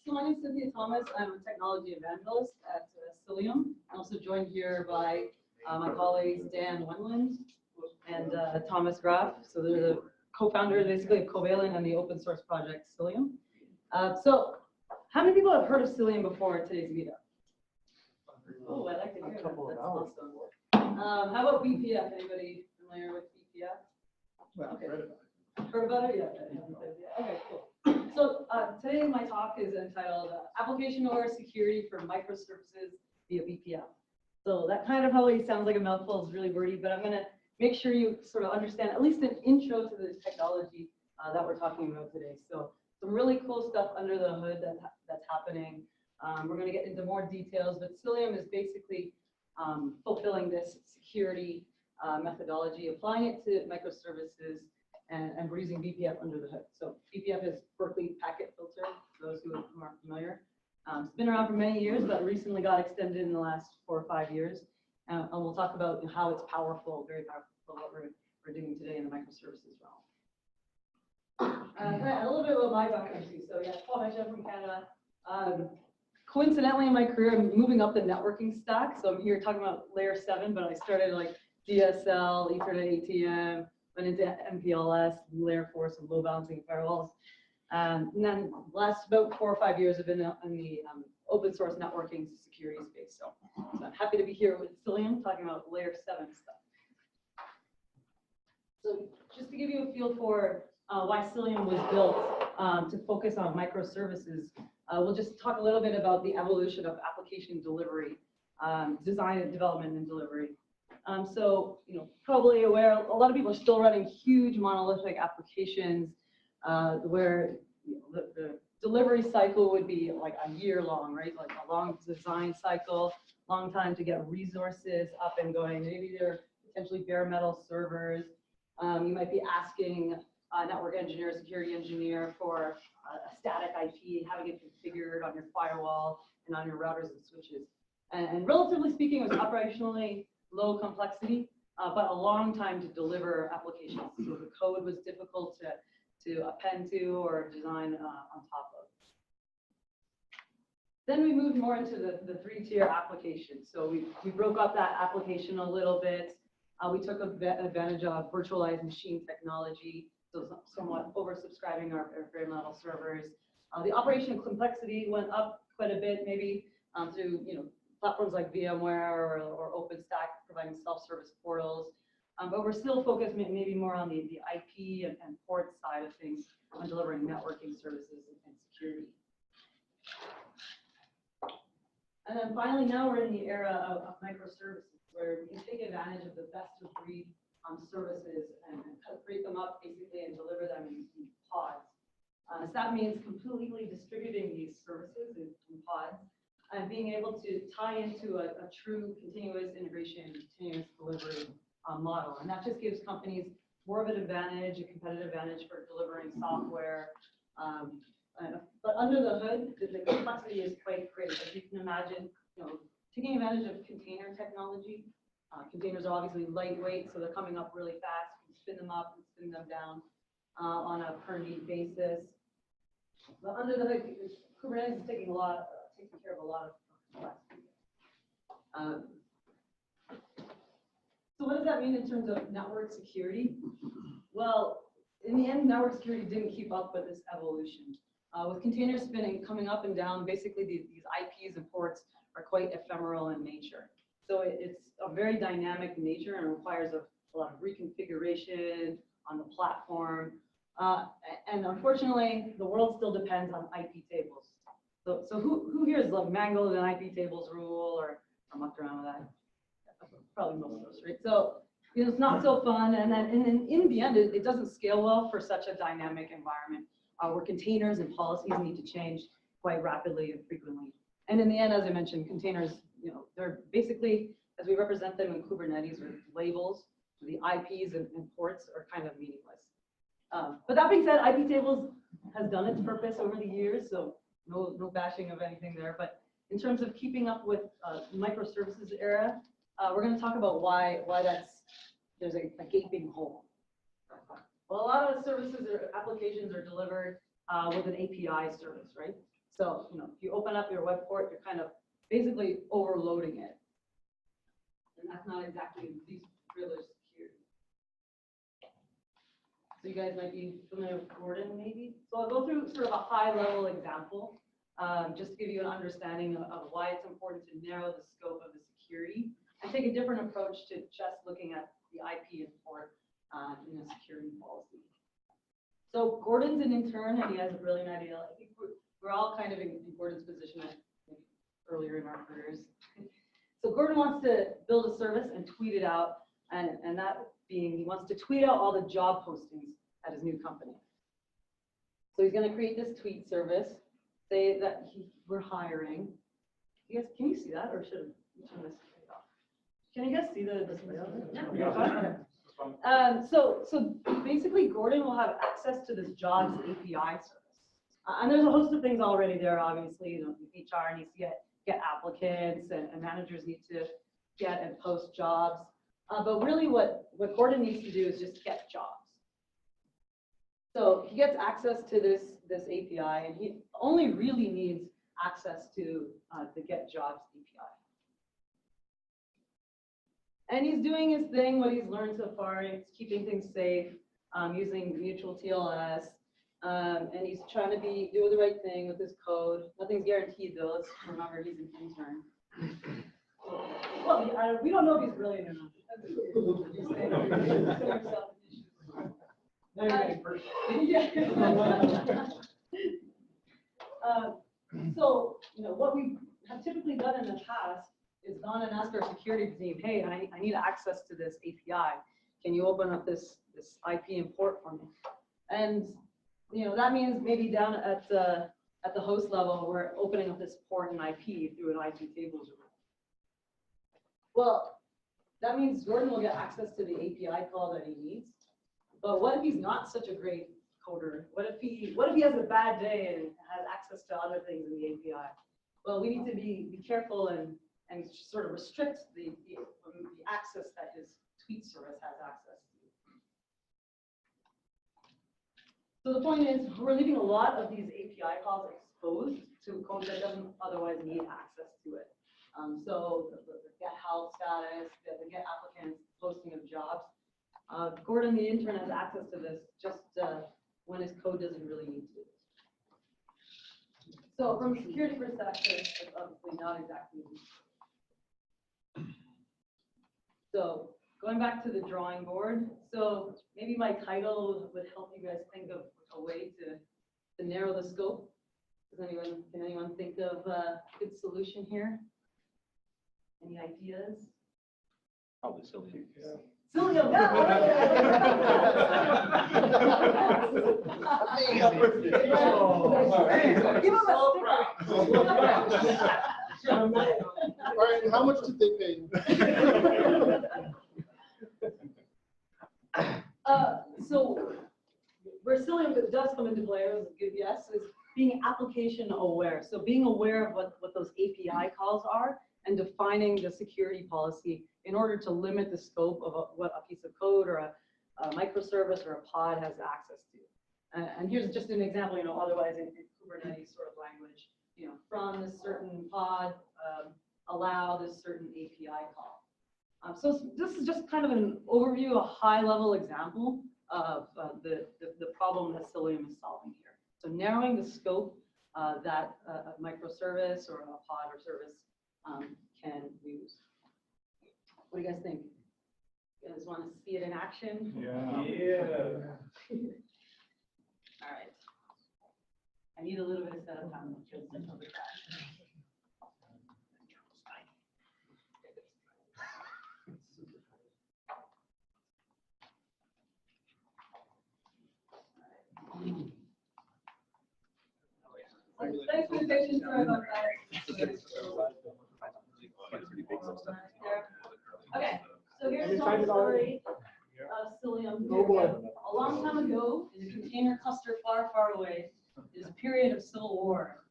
So my name is Cynthia Thomas. I'm a technology evangelist at Cilium. I'm also joined here by my colleagues Dan Wendland and Thomas Graf. So they're the co-founders basically of Covalent and the open source project Cilium. So how many people have heard of Cilium before today's meetup? Oh, I'd like to hear that. That's awesome. How about BPF? Anybody familiar with BPF? Well, okay. Heard about it. Heard about it? Yeah. Okay, cool. So today my talk is entitled Application-Aware Security for Microservices via BPF. So that kind of probably sounds like a mouthful, it's really wordy, but I'm going to make sure you sort of understand at least an intro to the technology that we're talking about today. So some really cool stuff under the hood that's happening. We're going to get into more details, but Cilium is basically fulfilling this security methodology, applying it to microservices, and we're using BPF under the hood. So BPF is Berkeley Packet Filter, for those who aren't familiar. It's been around for many years, but recently got extended in the last 4 or 5 years. And we'll talk about how it's powerful, very powerful, what we're doing today in the microservices realm. A little bit about my background too. So yeah, Paul mentioned I'm from Canada. Coincidentally, in my career, I'm moving up the networking stack. So I'm here talking about layer 7, but I started like DSL, Ethernet, ATM, went into MPLS, layer 4, some load balancing firewalls. And then last about 4 or 5 years have been in the open source networking security space. So I'm happy to be here with Cilium talking about layer 7 stuff. So just to give you a feel for why Cilium was built to focus on microservices, we'll just talk a little bit about the evolution of application delivery, design and development and delivery. So, probably aware, a lot of people are still running huge monolithic applications where the delivery cycle would be like a year long, right? Like a long design cycle, long time to get resources up and going. Maybe they're potentially bare metal servers. You might be asking a network engineer, security engineer for a static IP, having it configured on your firewall and on your routers and switches. And relatively speaking, it was operationally low complexity, but a long time to deliver applications. So the code was difficult to append to or design on top of. Then we moved more into the 3-tier application. So we broke up that application a little bit. We took advantage of virtualized machine technology, so somewhat oversubscribing our bare metal servers. The operation complexity went up quite a bit, maybe through platforms like VMware or OpenStack providing self-service portals. But we're still focused maybe more on the IP and port side of things on delivering networking services and security. And then finally, now we're in the era of microservices, where we can take advantage of the best-of-breed services and break them up basically and deliver them in pods. So that means completely distributing these services in pods and being able to tie into a true continuous integration, continuous delivery model. And that just gives companies more of an advantage, a competitive advantage for delivering software. But under the hood, the complexity is quite great. As you can imagine, taking advantage of container technology. Containers are obviously lightweight, so they're coming up really fast. You can spin them up and spin them down on a per need basis. But under the hood, Kubernetes is taking care of a lot of complexity. So what does that mean in terms of network security? Well, in the end, network security didn't keep up with this evolution. With container spinning coming up and down, basically these IPs and ports are quite ephemeral in nature. So it's a very dynamic nature and requires a lot of reconfiguration on the platform. And unfortunately, the world still depends on IP tables. So who here has like mangled an IP tables rule or mucked around with that? Probably most of us, right? So it's not so fun, and then in the end, it doesn't scale well for such a dynamic environment where containers and policies need to change quite rapidly and frequently. And in the end, as I mentioned, containers, they're basically, as we represent them in Kubernetes, or labels. So the IPs and ports are kind of meaningless. But that being said, IP tables has done its purpose over the years, so no bashing of anything there. But in terms of keeping up with microservices era, we're going to talk about why there's a gaping hole. Well, a lot of services or applications are delivered with an API service, right? So, if you open up your web port, you're kind of basically overloading it. And that's not exactly least privilege security. So you guys might be familiar with Gordon, maybe. So I'll go through sort of a high-level example, just to give you an understanding of why it's important to narrow the scope of the security and take a different approach to just looking at the IP import in a security policy. So Gordon's an intern, and he has a brilliant idea. I think we're all kind of in Gordon's position earlier in our careers. So Gordon wants to build a service and tweet it out, and that being, he wants to tweet out all the job postings at his new company. So he's going to create this tweet service, say that we're hiring. You guys, can you see that, or should I turn this off? Can you guys see the display on it? Yeah. So basically, Gordon will have access to this jobs API service. And there's a host of things already there, obviously. HR needs to get applicants, and managers need to get and post jobs. But really what Gordon needs to do is just get jobs. So he gets access to this API, and he only really needs access to the get jobs API. And he's doing his thing, what he's learned so far. He's keeping things safe, using mutual TLS, and he's trying to do the right thing with his code. Nothing's guaranteed, though. Let's remember he's an intern. Well, we don't know if he's brilliant or not. So, what we have typically done in the past is gone and asked our security team, hey, I need access to this API. Can you open up this IP import for me? And that means maybe down at the host level, we're opening up this port and IP through an IP tables. Well, that means Gordon will get access to the API call that he needs. But what if he's not such a great coder? What if he has a bad day and has access to other things in the API? Well, we need to be careful and sort of restrict the access that his tweet service has access to. So the point is, we're leaving a lot of these API calls exposed to code that doesn't otherwise need access to it. So the get help status, the get applicants, posting of jobs. Gordon, the intern, has access to this just when his code doesn't really need to. So from a security perspective, it's obviously not exactly. So going back to the drawing board, so maybe my title would help you guys think of a way to narrow the scope. Can anyone think of a good solution here? Any ideas? Probably Cilium. Cilium, yeah. Give him a sticker. All right, how much did they pay you? So where Cilium does come into play, is a good yes, is being application aware. So being aware of what those API calls are and defining the security policy in order to limit the scope of what a piece of code or a microservice or a pod has access to. And here's just an example, otherwise in Kubernetes sort of language, from this certain pod, allow this certain API call. So this is just kind of an overview, a high-level example of the problem that Cilium is solving here. So narrowing the scope that a microservice or a pod or service can use. What do you guys think? You guys want to see it in action? Yeah. All right. I need a little bit of setup time because of the crash. Thanks for the patience. Sorry about that. Okay, so here's a short story of Cilium. A long time ago, in a container cluster far, far away, is a period of civil war.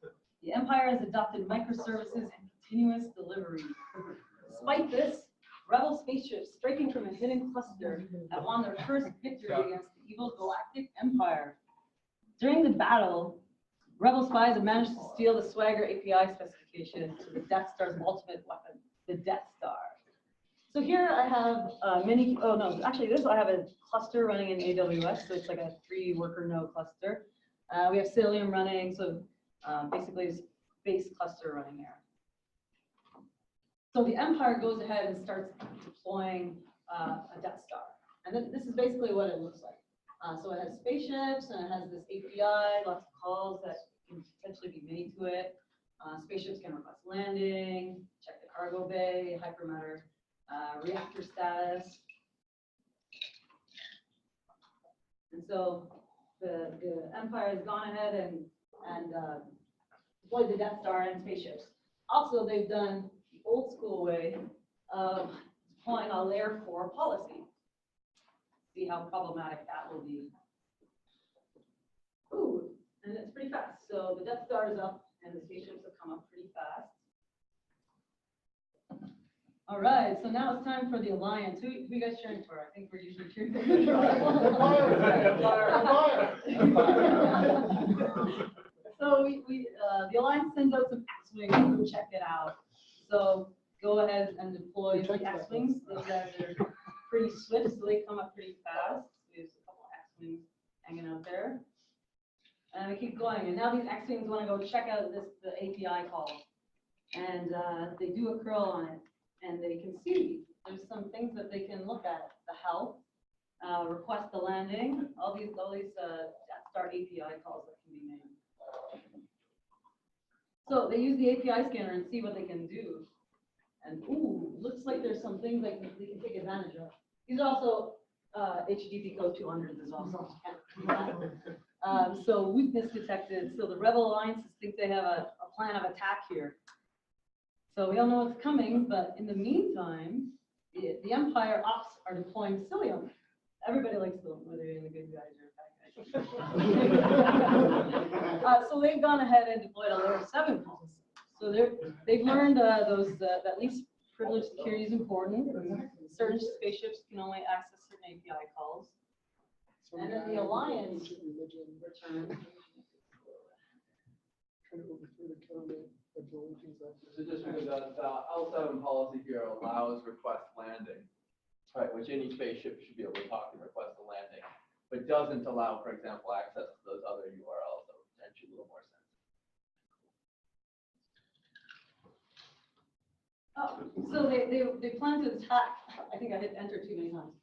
The empire has adopted microservices and continuous delivery. Despite this, rebel spaceships striking from a hidden cluster have won their first victory against the evil galactic empire. During the battle, rebel spies have managed to steal the Swagger API specification to the Death Star's ultimate weapon, the Death Star. So here I have I have a cluster running in AWS, so it's like a 3-worker node cluster. We have Cilium running, so basically it's base cluster running here. So the Empire goes ahead and starts deploying a Death Star. And then this is basically what it looks like. So it has spaceships and it has this API, lots of calls that can potentially be made to it. Spaceships can request landing, check the cargo bay, hypermatter, reactor status. And so the Empire has gone ahead and deployed the Death Star and spaceships. Also, they've done the old school way of deploying a layer 4 policy. See how problematic that will be. Ooh, and it's pretty fast. So the Death Star is up and the spaceships have come up pretty fast. All right, so now it's time for the alliance. Who you guys cheering for? I think we're usually cheering for So the alliance sends out some X-Wings to check it out. So go ahead and deploy the X-Wings. Those guys are pretty swift, so they come up pretty fast. There's a couple X-Wings hanging out there. And we keep going. And now these X-Wings want to go check out the API call. And they do a curl on it. And they can see there's some things that they can look at: the health, request the landing, all these Death Star API calls that can be made. So they use the API scanner and see what they can do. And ooh, looks like there's some things they can take advantage of. These are also HTTP code 200s as well. So weakness detected. So the rebel alliances think they have a plan of attack here. So we don't know what's coming, but in the meantime, the Empire ops are deploying Cilium. Everybody likes Cilium, whether you're the good guys or bad guys. So they've gone ahead and deployed a layer 7 policy. So they've learned that least privilege security is important. Certain spaceships can only access certain API calls. And then the alliance returns. So just because the L7 policy here allows request landing, right, which any spaceship should be able to talk and request a landing, but doesn't allow, for example, access to those other URLs that would potentially a little more sense. Oh, so they plan to attack. I think I hit enter too many times.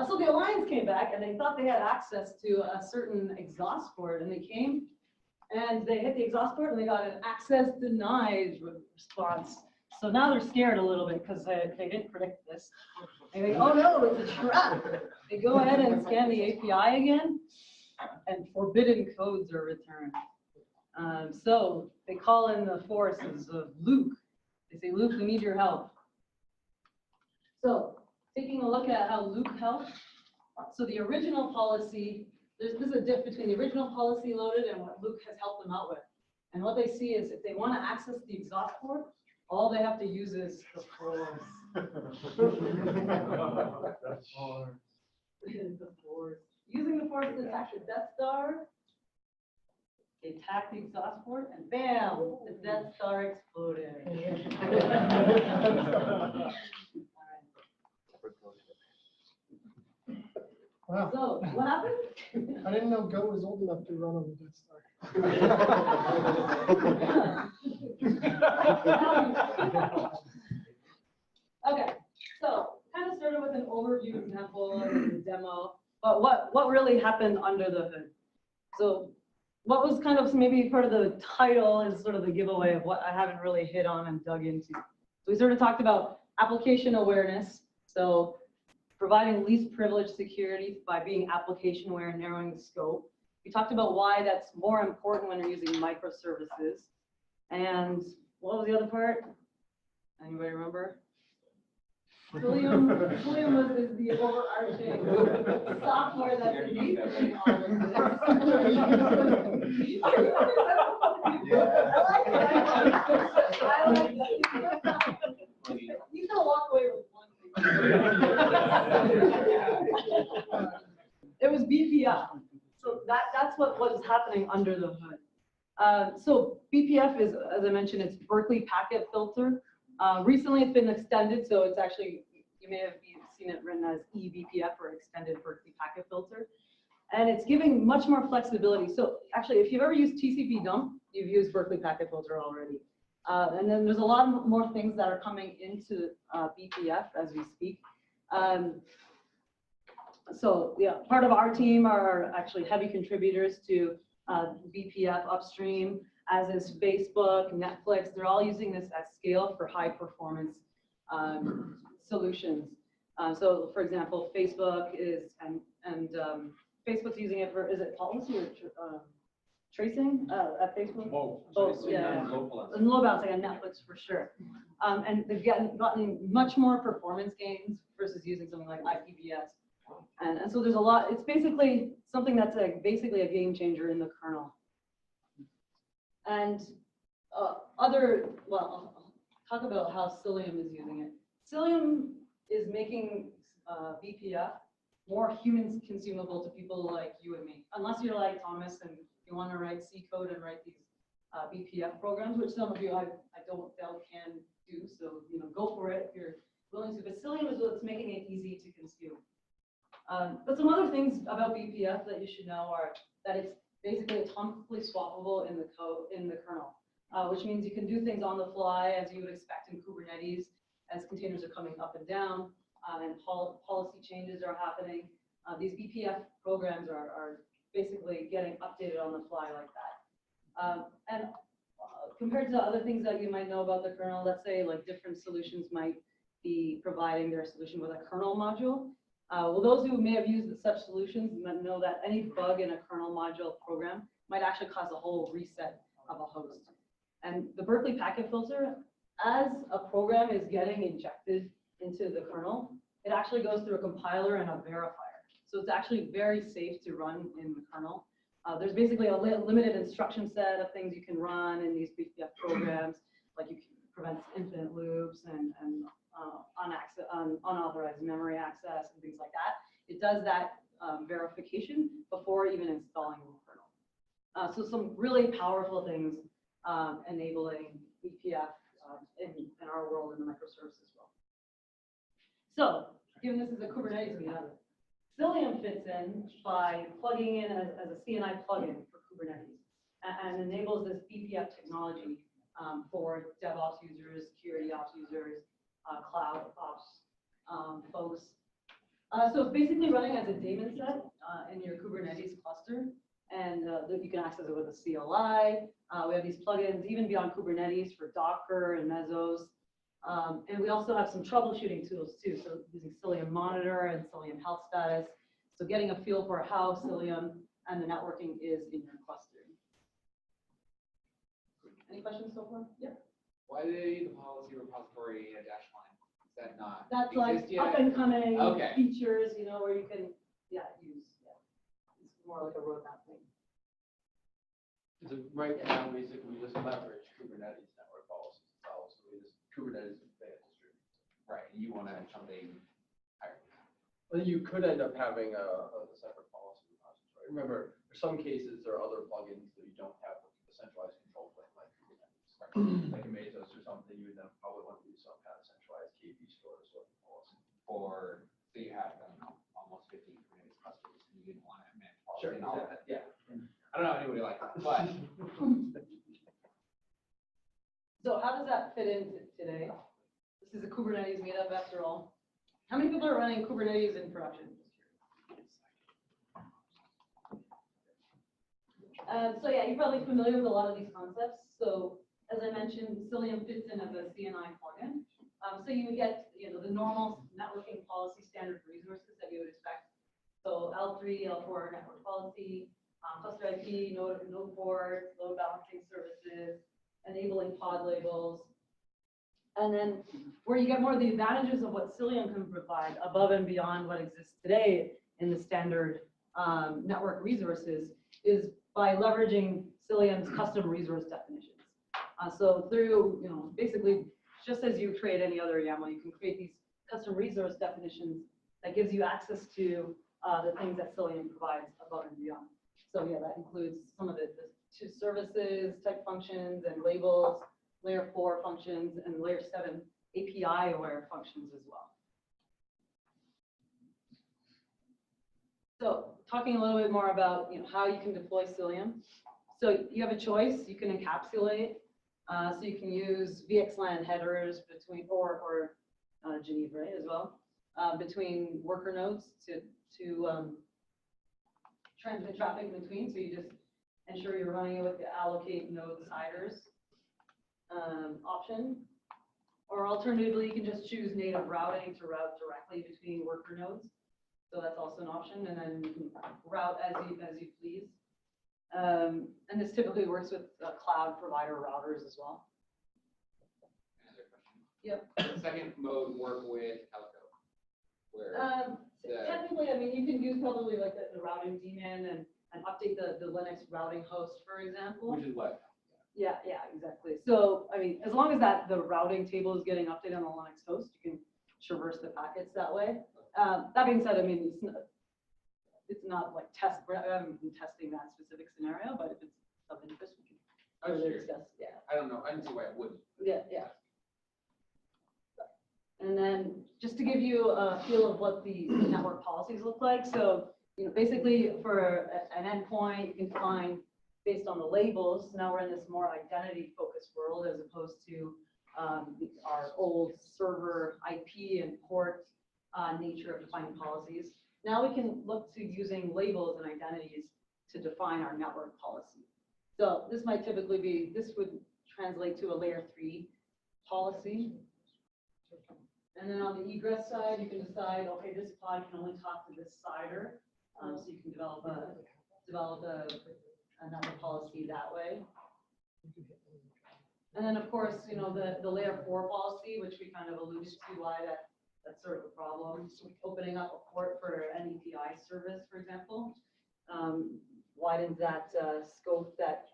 So the alliance came back and they thought they had access to a certain exhaust port, and they came and they hit the exhaust port and they got an access denied response. So now they're scared a little bit because they didn't predict this. They think, oh no, it's a trap. They go ahead and scan the API again, and forbidden codes are returned. So they call in the forces of Luke. They say, Luke, we need your help. So taking a look at how Luke helps. So the original policy, this is a diff between the original policy loaded and what Luke has helped them out with. And what they see is if they want to access the exhaust port, all they have to use is the force. The force. Using the force to attack the Death Star, they attack the exhaust port, and bam, the Death Star exploded. Wow. So, what happened? I didn't know Go was old enough to run on the Death Star. Okay, so kind of started with an overview example and a demo, but what really happened under the hood? So what was kind of maybe part of the title is sort of the giveaway of what I haven't really hit on and dug into. So we sort of talked about application awareness. So providing least privilege security by being application aware and narrowing the scope. We talked about why that's more important when you're using microservices. And what was the other part? Anybody remember? Cilium is the overarching software that's enabling all of this. I like that. You can walk away with one thing. It was BPF. So that's what was happening under the hood. So BPF is, as I mentioned, it's Berkeley Packet Filter. Recently it's been extended, so it's actually, you may have seen it written as eBPF or Extended Berkeley Packet Filter. And it's giving much more flexibility. So actually, if you've ever used TCP dump, you've used Berkeley Packet Filter already. And then there's a lot more things that are coming into BPF as we speak. So yeah, part of our team are actually heavy contributors to BPF upstream, as is Facebook, Netflix. They're all using this at scale for high performance solutions. So for example, Facebook is, and Facebook's using it for, is it policy or tracing at Facebook? Both, yeah. And load balancing on Netflix for sure. And they've gotten much more performance gains versus using something like IPVS. And so there's a lot, it's basically something that's basically a game changer in the kernel. And well, I'll talk about how Cilium is using it. Cilium is making BPF more human consumable to people like you and me. Unless you're like Thomas and you want to write C code and write these BPF programs, which some of you I don't doubt can do. So go for it if you're willing to. But Cilium is what's making it easy to consume. But some other things about BPF that you should know are that it's basically atomically swappable in the kernel, which means you can do things on the fly as you would expect in Kubernetes as containers are coming up and down and policy changes are happening. These BPF programs are basically getting updated on the fly like that. And compared to other things that you might know about the kernel, let's say like different solutions might be providing their solution with a kernel module. Well, those who may have used such solutions might know that any bug in a kernel module program might actually cause a whole reset of a host. And the Berkeley Packet Filter, as a program is getting injected into the kernel, it actually goes through a compiler and a verifier. So it's actually very safe to run in the kernel. There's basically a limited instruction set of things you can run in these BPF programs, like you can prevent infinite loops and unauthorized memory access and things like that. It does that verification before even installing the kernel. So some really powerful things enabling BPF in our world in the microservices world. So given this is a Kubernetes meetup, Cilium fits in by plugging in as a CNI plugin for Kubernetes and enables this BPF technology for DevOps users, security ops users, cloud ops folks. So it's basically running as a daemon set in your Kubernetes cluster, and you can access it with a CLI. We have these plugins even beyond Kubernetes for Docker and Mesos. And we also have some troubleshooting tools too, so using Cilium Monitor and Cilium Health Status. So getting a feel for how Cilium and the networking is in your cluster. Any questions so far? Yeah. Why do they need the policy repository a dash line? Is that not That's like exist yet? up and coming Okay. features, where you can, use. It's more like a roadmap thing. So right now, basically, we just leverage Kubernetes network policies itself. So we just Kubernetes is the distributed. Right, and you want to have something higher. Well, you could end up having a separate policy repository. Remember, for some cases, there are other plugins that you don't have a centralized control plane like Kubernetes, like a Mesos or something. You would then probably want to do some kind of centralized KB store sort of policy. Or so you have almost 50 Kubernetes clusters, and you didn't want to manage policy Sure, and all exactly. that. Yeah. I don't know anybody like that, but So how does that fit into today? This is a Kubernetes meetup after all. How many people are running Kubernetes in production? So yeah, you're probably familiar with a lot of these concepts. So as I mentioned, Cilium fits in as a CNI plugin. So you would get the normal networking policy standard resources that you would expect. So L3, L4 network policy, cluster IP, node ports, load balancing services, enabling pod labels. And then where you get more of the advantages of what Cilium can provide above and beyond what exists today in the standard network resources is by leveraging Cilium's custom resource definitions. So through, basically, just as you create any other YAML, you can create these custom resource definitions that gives you access to the things that Cilium provides above and beyond. So yeah, that includes some of the to services, type functions, and labels, layer 4 functions, and layer 7 API-aware functions as well. So talking a little bit more about how you can deploy Cilium. So you have a choice. You can encapsulate. So you can use VXLAN headers between, or Geneva as well, between worker nodes to transmit traffic in between. So you just ensure you're running it with the allocate node siders option. Or alternatively, you can just choose native routing to route directly between worker nodes. So that's also an option, and then you can route as you please. And this typically works with cloud provider routers as well. Another question. Yep. Does the second mode work with Calico? Where Technically, I mean, you can use probably like the routing daemon and update the Linux routing host, for example. which is what? Yeah, exactly. So, I mean, as long as the routing table is getting updated on the Linux host, you can traverse the packets that way. That being said, I mean, it's not like I haven't been testing that specific scenario, but if it's of interest, we can I was further curious. discuss. Yeah. I don't know. I didn't see why it wouldn't. Yeah. And then just to give you a feel of what the network policies look like. So, basically for an endpoint, you can define based on the labels. Now we're in this more identity focused world as opposed to our old server IP and port nature of defining policies. Now we can look to using labels and identities to define our network policy. So this might typically be, this would translate to a layer 3 policy. And then on the egress side, you can decide, okay, this pod can only talk to this cider. So you can develop another policy that way. And then of course, the layer 4 policy, which we kind of alluded to why that's sort of a problem. Opening up a port for an API service, for example, widens that scope that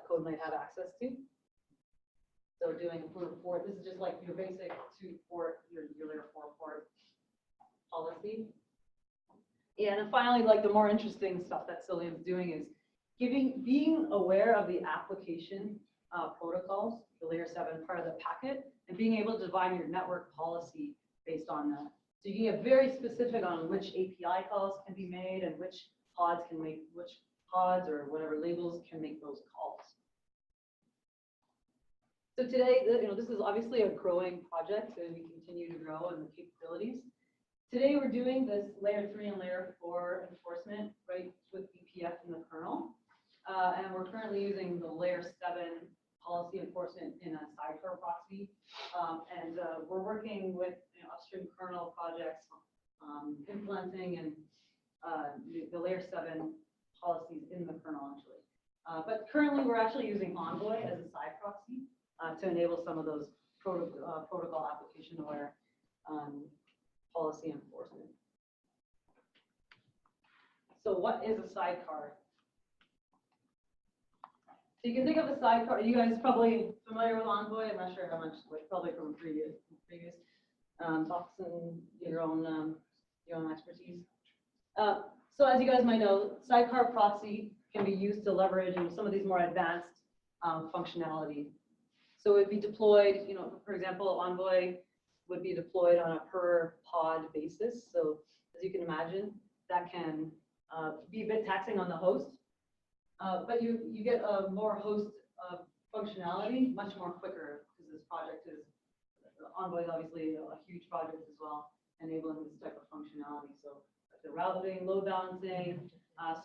code might have access to. So doing a port, this is just like your basic 2-port, your layer 4 port policy. Yeah, and then finally, like the more interesting stuff that Cilium is doing is being aware of the application protocols, the layer 7 part of the packet, and being able to define your network policy based on that. So you can get very specific on which API calls can be made and which pods or whatever labels can make those calls. So today, this is obviously a growing project, and we continue to grow in the capabilities. Today, we're doing this layer 3 and layer 4 enforcement, right, with BPF in the kernel. And we're currently using the layer 7 policy enforcement in a Sidecar proxy. And we're working with upstream kernel projects, implementing and the layer 7 policies in the kernel, actually. But currently, we're actually using Envoy as a side proxy to enable some of those protocol application-aware policy enforcement. So what is a sidecar? So you can think of a sidecar. You guys probably familiar with Envoy. I'm not sure how much, probably from previous talks and your own expertise. So as you guys might know, sidecar proxy can be used to leverage some of these more advanced functionality. So it would be deployed, for example, Envoy would be deployed on a per pod basis. So as you can imagine, that can be a bit taxing on the host, but you get a more host functionality much more quicker, because this project is, Envoy is obviously a huge project as well, enabling this type of functionality. So the routing, load balancing,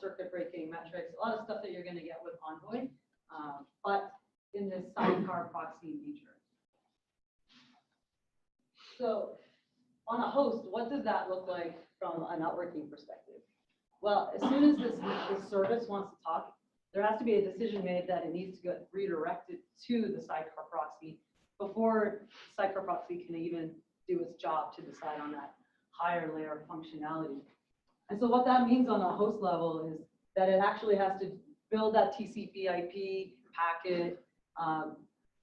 circuit breaking metrics, a lot of stuff that you're going to get with Envoy, but in this sidecar proxy nature. So on a host, what does that look like from a networking perspective? Well, as soon as this service wants to talk, there has to be a decision made that it needs to get redirected to the sidecar proxy before sidecar proxy can even do its job to decide on that higher layer functionality. And so what that means on a host level is that it actually has to build that TCP/IP packet,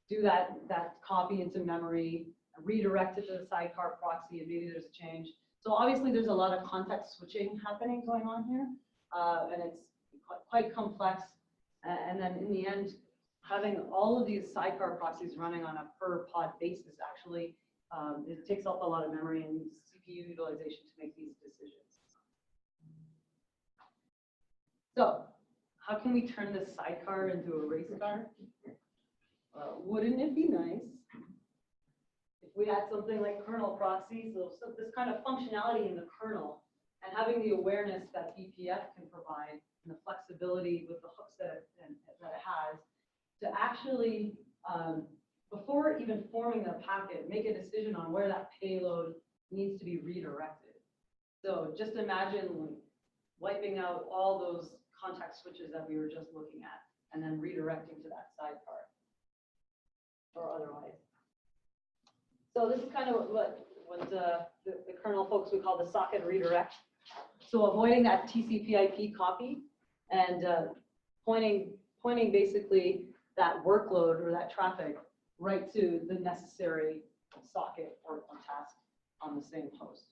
do that copy into memory, redirect it to the sidecar proxy, and maybe there's a change. So obviously there's a lot of context switching going on here, and it's quite complex And then in the end, having all of these sidecar proxies running on a per pod basis actually, it takes up a lot of memory and CPU utilization to make these decisions. So how can we turn this sidecar into a race car? Wouldn't it be nice if we had something like kernel proxy, so this kind of functionality in the kernel, and having the awareness that BPF can provide and the flexibility with the hooks that it has to actually, before even forming the packet, make a decision on where that payload needs to be redirected. So just imagine like, wiping out all those context switches that we were just looking at and then redirecting to that sidecar or otherwise. So this is kind of what the kernel folks would call the socket redirect. So avoiding that TCP/IP copy and pointing basically that workload or that traffic right to the necessary socket or task on the same host.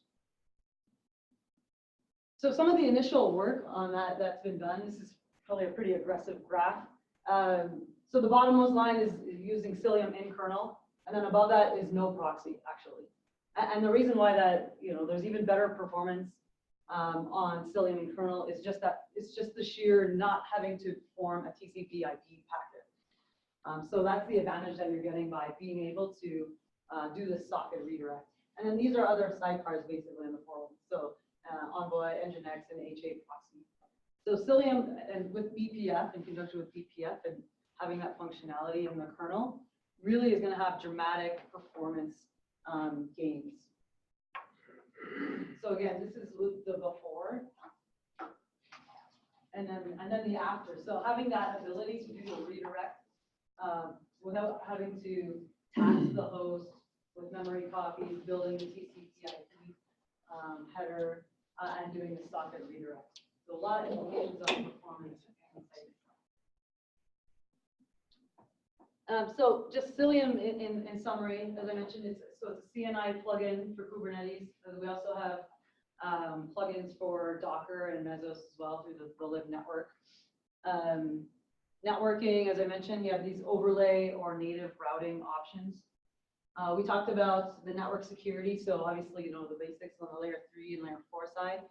So some of the initial work on that's been done, this is probably a pretty aggressive graph. So the bottommost line is using Cilium in kernel, and then above that is no proxy, actually. And the reason why that, there's even better performance on Cilium in kernel is just that it's just the sheer not having to form a TCP/IP packet. So that's the advantage that you're getting by being able to do this socket redirect. And then these are other sidecars basically in the forum. So Envoy, Nginx, and H8 proxy. So Cilium and with BPF, in conjunction with BPF and having that functionality in the kernel, really is going to have dramatic performance gains. So again, this is with the before, and then the after. So having that ability to do the redirect without having to tax the host with memory copies, building the TCP/IP header, and doing the socket redirect. So a lot of implications on performance. So just Cilium in summary, as I mentioned, it's a CNI plugin for Kubernetes. We also have plugins for Docker and Mesos as well through the Live network. Networking, as I mentioned, you have these overlay or native routing options. We talked about the network security, so obviously, the basics on the layer 3 and layer 4 side,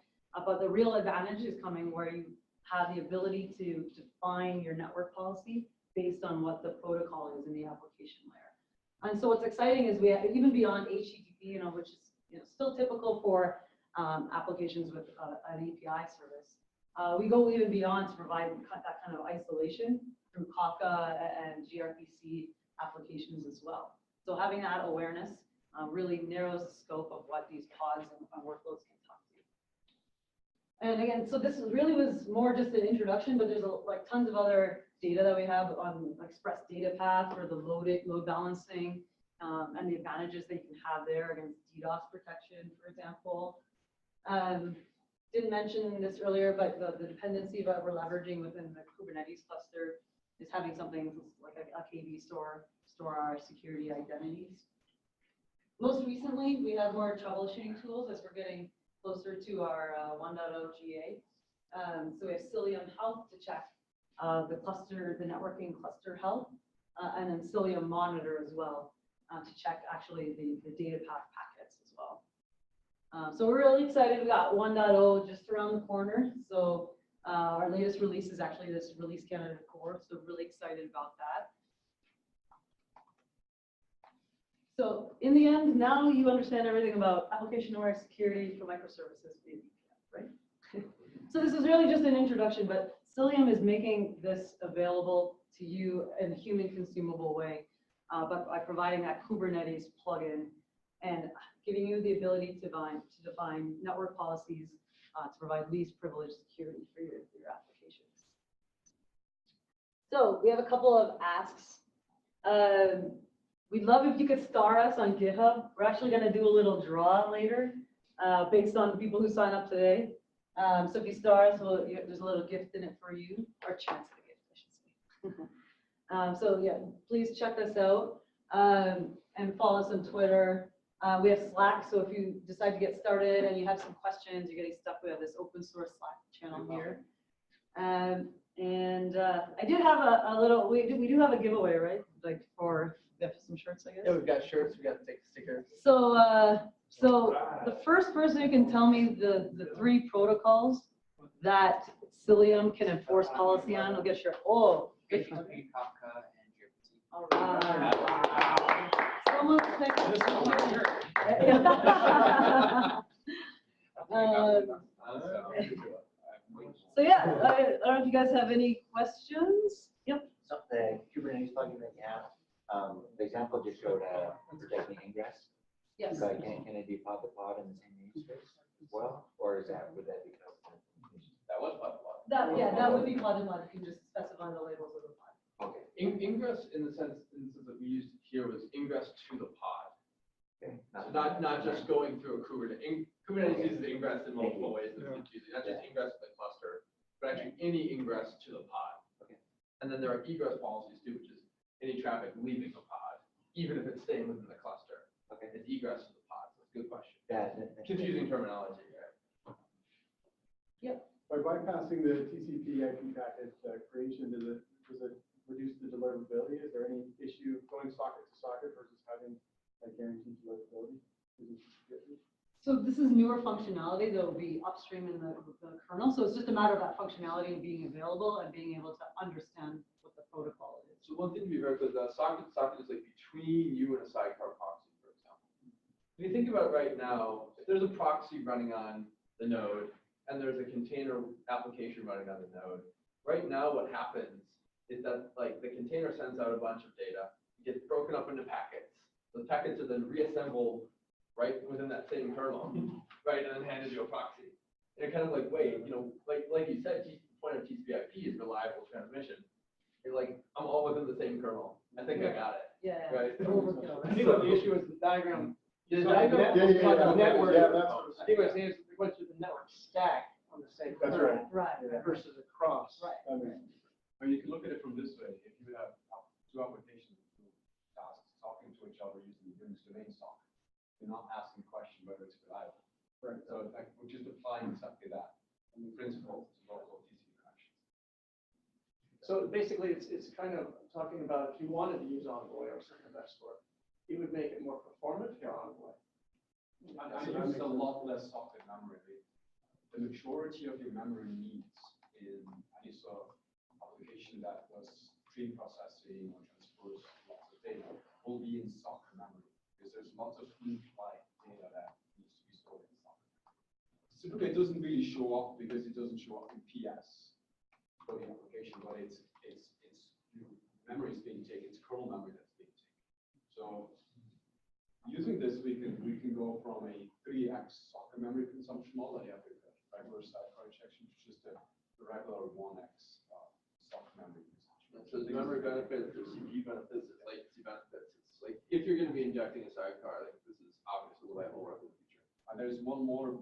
but the real advantage is coming where you have the ability to define your network policy based on what the protocol is in the application layer. And so what's exciting is we have, even beyond HTTP, which is still typical for applications with an API service, we go even beyond to provide that kind of isolation through Kafka and gRPC applications as well. So having that awareness really narrows the scope of what these pods and workloads can talk to. And again, so this really was more just an introduction, but there's like tons of other data that we have on Express Data Path for the load balancing and the advantages that you can have there against DDoS protection, for example. Didn't mention this earlier, but the dependency that we're leveraging within the Kubernetes cluster is having something like a KB store our security identities. Most recently, we have more troubleshooting tools as we're getting closer to our 1.0 GA. So we have Cilium Health to check the networking cluster health, and then Cilium Monitor as well to check actually the data path packets as well. So we're really excited. We got 1.0 just around the corner. So our latest release is actually this release candidate core. So really excited about that. So in the end, now you understand everything about application-aware security for microservices via BPF, right? So this is really just an introduction, but Cilium is making this available to you in a human consumable way, but by providing that Kubernetes plugin and giving you the ability to define network policies to provide least privilege security for your applications. So we have a couple of asks. We'd love if you could star us on GitHub. We're actually going to do a little draw later based on the people who sign up today. So if you star us, there's a little gift in it for you, or chance of a gift, I should say. So yeah, please check us out and follow us on Twitter. We have Slack, so if you decide to get started and you have some questions, you're getting stuck, we have this open source Slack channel here. And I did have a little, we do have a giveaway, right? Like for, we have some shirts, I guess. Yeah, we've got shirts, we got stickers. So, so the first person who can tell me the 3 protocols that Cilium can enforce policy on will get a shirt. Oh, good. HTTP, Kafka, and gRPC. All right. Someone pick So yeah, I don't know if you guys have any questions. Yep. So the Kubernetes plugin that you have, the example just showed protecting ingress. Yes. But can it be pod to pod in the same namespace as well, or would that be custom? That was part of one. That would be pod to pod. You can just specify the labels of the pod. Okay. Ingress in the sense that we used here was ingress to the pod. Okay. So not just going through a Kubernetes. Kubernetes uses ingress in multiple ways. It's confusing. Not just ingress to the cluster, but actually any ingress to the pod. Okay. And then there are egress policies too, which is any traffic leaving the pod, even if it's staying within the cluster. Okay. It's egress to the pod. So it's a good question. That Confusing terminology, right? By bypassing the TCP IP packet creation, does it reduce the deliverability? Is there any issue going socket to socket versus having a guaranteed deliverability? So this is newer functionality that will be upstream in the kernel. So it's just a matter of that functionality and being available and being able to understand what the protocol is. So one thing to be very clear, the socket is like between you and a sidecar proxy, for example. If you think about it right now, if there's a proxy running on the node and there's a container application running on the node, right now what happens is that like the container sends out a bunch of data, it gets broken up into packets. Those packets are then reassembled right within that same kernel, right, and then handed to a proxy. And you're kind of like, wait, like you said, the point of TCP/IP is reliable transmission. You're like, I'm all within the same kernel. I think I got it. Yeah. Right. Overkill. I think what the issue is the diagram. The So diagram net- is talking about network. Yeah, that's what I think what I'm saying is we went through the network stack on the same That's kernel Right. versus across. Right. Or you can look at it from this way. If you have 2 applications, 2 tasks talking to each other using the Unix domain socket, you're not asking the question whether it's reliable. Right. So like, we're just applying exactly that in principle to local TCP connections. So basically, it's kind of talking about if you wanted to use Envoy or something of that sort, it would make it more performant for Envoy. I use a lot less socket memory. The majority of your memory needs in any sort of application that does stream processing or transpose lots of data will be in socket memory because there's lots of in-flight data that needs to be stored in socket. Typically, it doesn't really show up because it doesn't show up in PS for the application, but it's memory is being taken, it's kernel memory that's being taken. So using this, we can go from a 3x socket memory consumption model that you have with the regular Sidecar injection to just the regular 1x socket memory consumption. So the memory benefits, the CPU benefits, the latency benefits. It's like if you're going to be injecting a sidecar, like this is obviously the way it will work in the future. And there's one more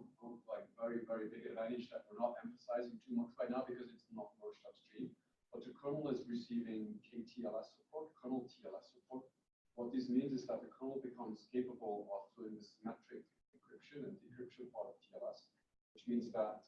like very, very big advantage that we're not emphasizing too much right now because it's not merged upstream. But the kernel is receiving KTLS support, kernel TLS support. What this means is that the kernel becomes capable of doing the symmetric encryption and decryption part of TLS, which means that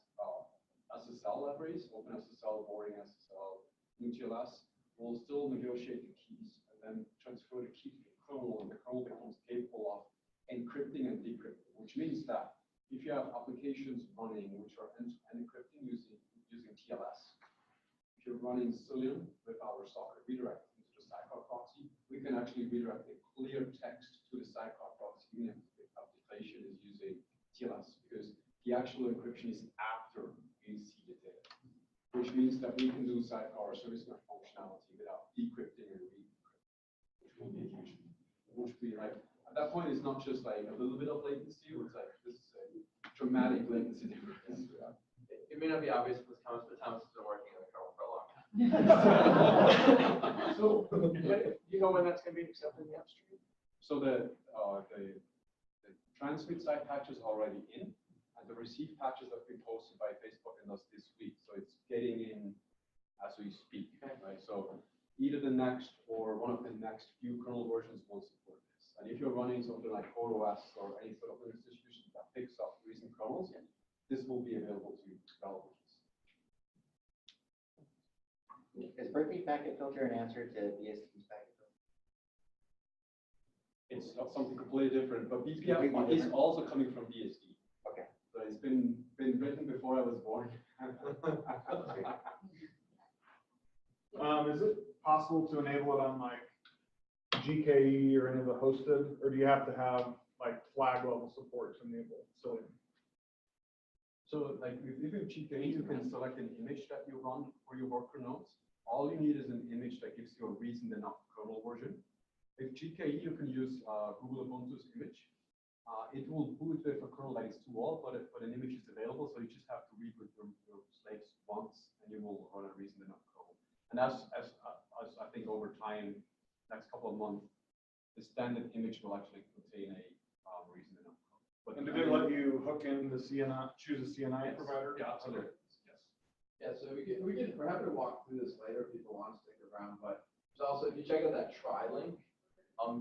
SSL libraries, OpenSSL, boring SSL, new TLS, will still negotiate the keys and then transfer the key to the kernel, and the kernel becomes capable of encrypting and decrypting, which means that if you have applications running which are end-to-end encrypting using TLS, if you're running Cilium with our socket redirect into the Sidecar proxy, we can actually redirect a clear text to the Sidecar proxy even if the application is using TLS, because the actual encryption is after you see the data, which means that we can do Sidecar service mesh functionality without decrypting and re-encrypting, which will be huge. Which will be like, at that point, it's not just like a little bit of latency, it's like this is a dramatic latency difference. It may not be obvious to Thomas, but Thomas has been working in the kernel for a long time. So, you know when that's going to be accepted in the upstream? So the transmit side patch is already in, and the receive patches have been posted by Facebook and us this week. So it's getting in as we speak, right? So either the next or one of the next few kernel versions will support this. And if you're running something like CoreOS or any sort of Linux distribution that picks up recent kernels, this will be available to developers. Is Berkeley Packet Filter an answer to BSD's packet filter? It's not something completely different, but BPF Completely is different? also coming from BSD. Okay. So it's been written before I was born. Is it possible to enable it on like GKE or any of the hosted, or do you have to have like flag level support to enable Cilium? So like if you have GKE, you can select an image that you run for your worker nodes. All you need is an image that gives you a reasoned enough kernel version. With GKE, you can use Google Ubuntu's image. It will boot with a kernel that is too old, but an image is available, so you just have to reboot your slaves once, and you will run a reasoned enough kernel. And as I think over time, next couple of months, the standard image will actually contain a reasoned enough kernel. But And do they let you hook in the CNI, choose a CNI yes. provider? Yeah, absolutely. Yes. Yeah, so we're happy to walk through this later if people want to stick around, but there's also, if you check out that try link,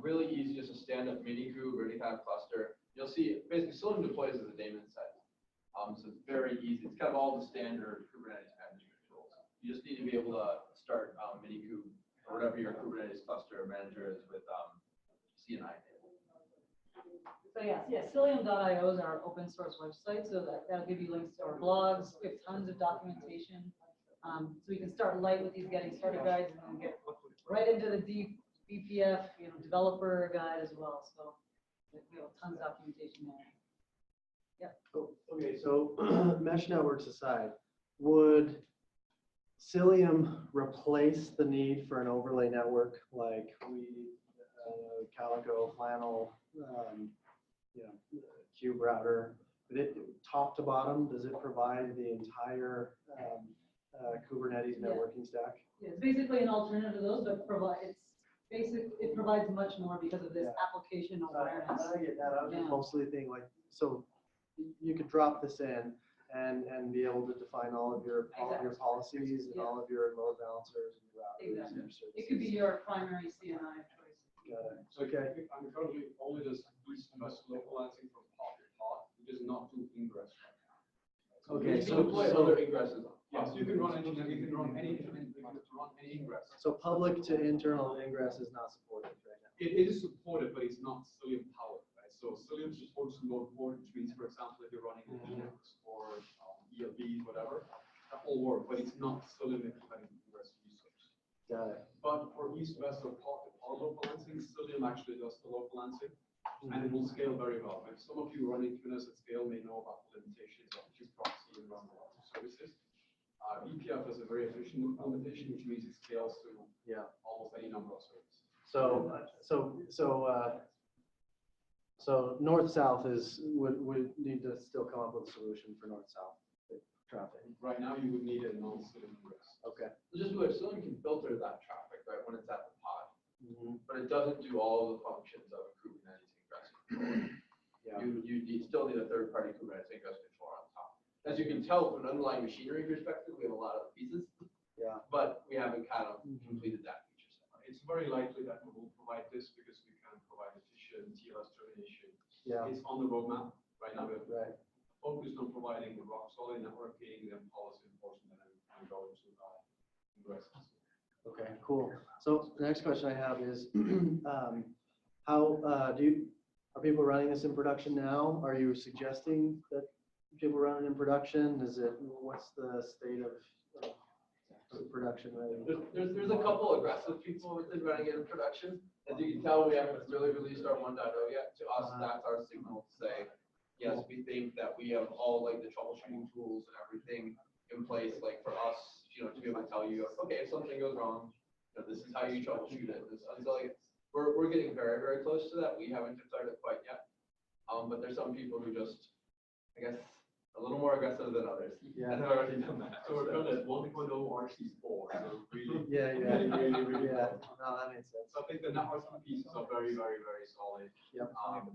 really easy, just a stand-up Minikube or any kind of cluster. You'll see, basically, Cilium deploys as a daemon set. So it's very easy. It's kind of all the standard Kubernetes management tools. You just need to be able to start Minikube or whatever your Kubernetes cluster manager is with CNI enabled. So Cilium.io is our open source website, so that'll give you links to our blogs. We have tons of documentation. So we can start light with these getting started guides and then get right into the deep BPF, developer guide as well. So we have tons of documentation there. Okay, so mesh networks aside, would Cilium replace the need for an overlay network like Calico, Flannel, Cube router? Top to bottom, does it provide the entire Kubernetes networking stack? Yeah, it's basically an alternative to those, but it provides much more because of this application awareness. I get that. I was just Yeah. mostly thinking like, so you could drop this in and be able to define all of your policies and Yeah. all of your load balancers and routers. And Exactly. your services. It could be your primary CNI choice. Got it. So okay. I'm currently only just east-west localizing from pod to pod, which is not to ingress right now. Okay, You so- can deploy so- other ingresses on. Yes, you can run any ingress. So public to internal ingress is not supported right now. It is supported, but it's not Cilium powered, right? So Cilium supports node port, which means, for example, if you're running Linux or ELBs, whatever, that will work, but it's not Cilium implementing ingress users. Got it. But for east-west or pod-to-pod load balancing, Cilium actually does the load balancing, and it will scale very well. If some of you running Kubernetes at scale may know about the limitations of proxy and run lots of services. BPF has a very efficient implementation, which means it scales to almost any number of services. So north-south would need to still come up with a solution for north-south traffic. Right now, you would need a non-Cilium ingress. Okay. So just what Cilium can filter that traffic, right, when it's at the pod, but it doesn't do all the functions of a Kubernetes ingress controller. Yeah. You still need a third-party Kubernetes ingress controller on top. As you can tell from an underlying machinery perspective, we have a lot of pieces. Yeah. But we haven't kind of completed that feature set. It's very likely that we will provide this because we can provide efficient TLS termination. Yeah. It's on the roadmap right now. We're Right. focused on providing the rock solid networking and policy enforcement and go to ingresses. Okay, cool. So the next question I have is, how are people running this in production now? Are you suggesting that people run it in production? What's the state of production ready? There's a couple aggressive people within running it in production. As you can tell, we haven't really released our 1.0 yet. To us, that's our signal to say, yes, we think that we have all like the troubleshooting tools and everything in place, like for us, to be able to tell you, okay, if something goes wrong, this is how you troubleshoot it. We're getting very, very close to that. We haven't declared it quite yet. But there's some people who just, I guess, a little more aggressive than others. Yeah. And they've already done that. So we're good at 1.0 RC4. So really, Yeah. really Yeah. well. No, that makes sense. So I think the networking pieces are very, very, very solid. Yep.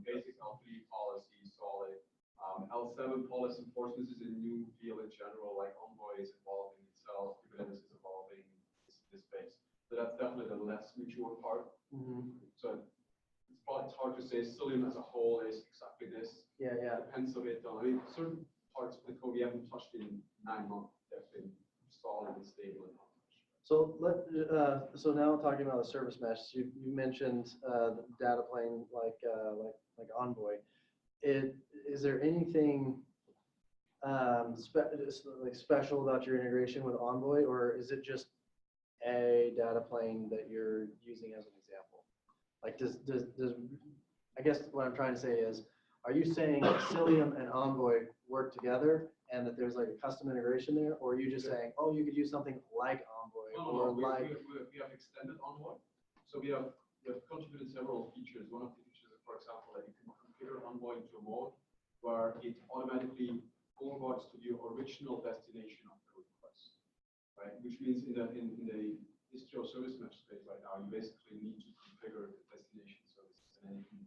Basic L3 policy is solid. L7 policy enforcement is a new field in general, like Envoy is evolving itself, Kubernetes is evolving this space. So that's definitely the less mature part. So it's probably hard to say Cilium as a whole is exactly this. Yeah. Depends a bit on, I mean, certain parts of the code we haven't touched in 9 months. They've been solid and stable and untouched. So so now talking about the service mesh, you mentioned the data plane like Envoy. Is there anything like special about your integration with Envoy, or is it just a data plane that you're using as an example? Like does I guess what I'm trying to say is, are you saying that Cilium and Envoy work together and that there's like a custom integration there, or are you just saying, oh, you could use something like Envoy or No, like? we have extended Envoy. So we have contributed several features. One of the features is, for example, that you can configure Envoy into a mode where it automatically forwards to the original destination of the request, right? Which means in the Istio service mesh space right now, you basically need to configure the destination services, and then you can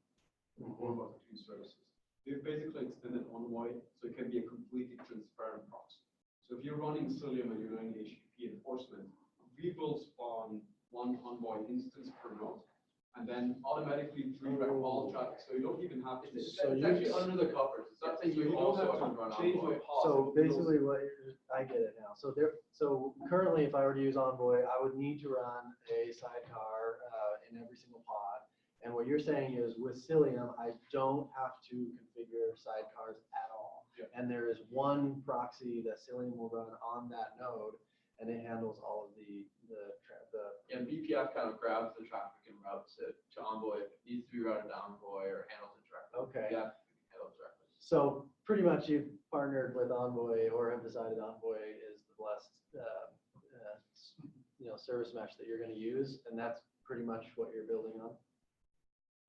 forward between services. We've basically extended Envoy so it can be a completely transparent proxy. So if you're running Cilium and you're doing HTTP enforcement, we will spawn one Envoy instance per node, and then automatically redirect all traffic. So you don't even have to. It's actually under the covers. It's not saying So you you don't also have to run change Envoy. the policy. So basically I get it now. So currently, if I were to use Envoy, I would need to run a sidecar in every single pod. And what you're saying is with Cilium, I don't have to configure sidecars at all. Yeah. And there is one proxy that Cilium will run on that node, and it handles all of the And BPF kind of grabs the traffic and routes it to Envoy if it needs to be routed to Envoy or handles it directly. Okay. Yeah, handles it directly. So pretty much you've partnered with Envoy or have decided Envoy is the blessed, service mesh that you're going to use, and that's pretty much what you're building on.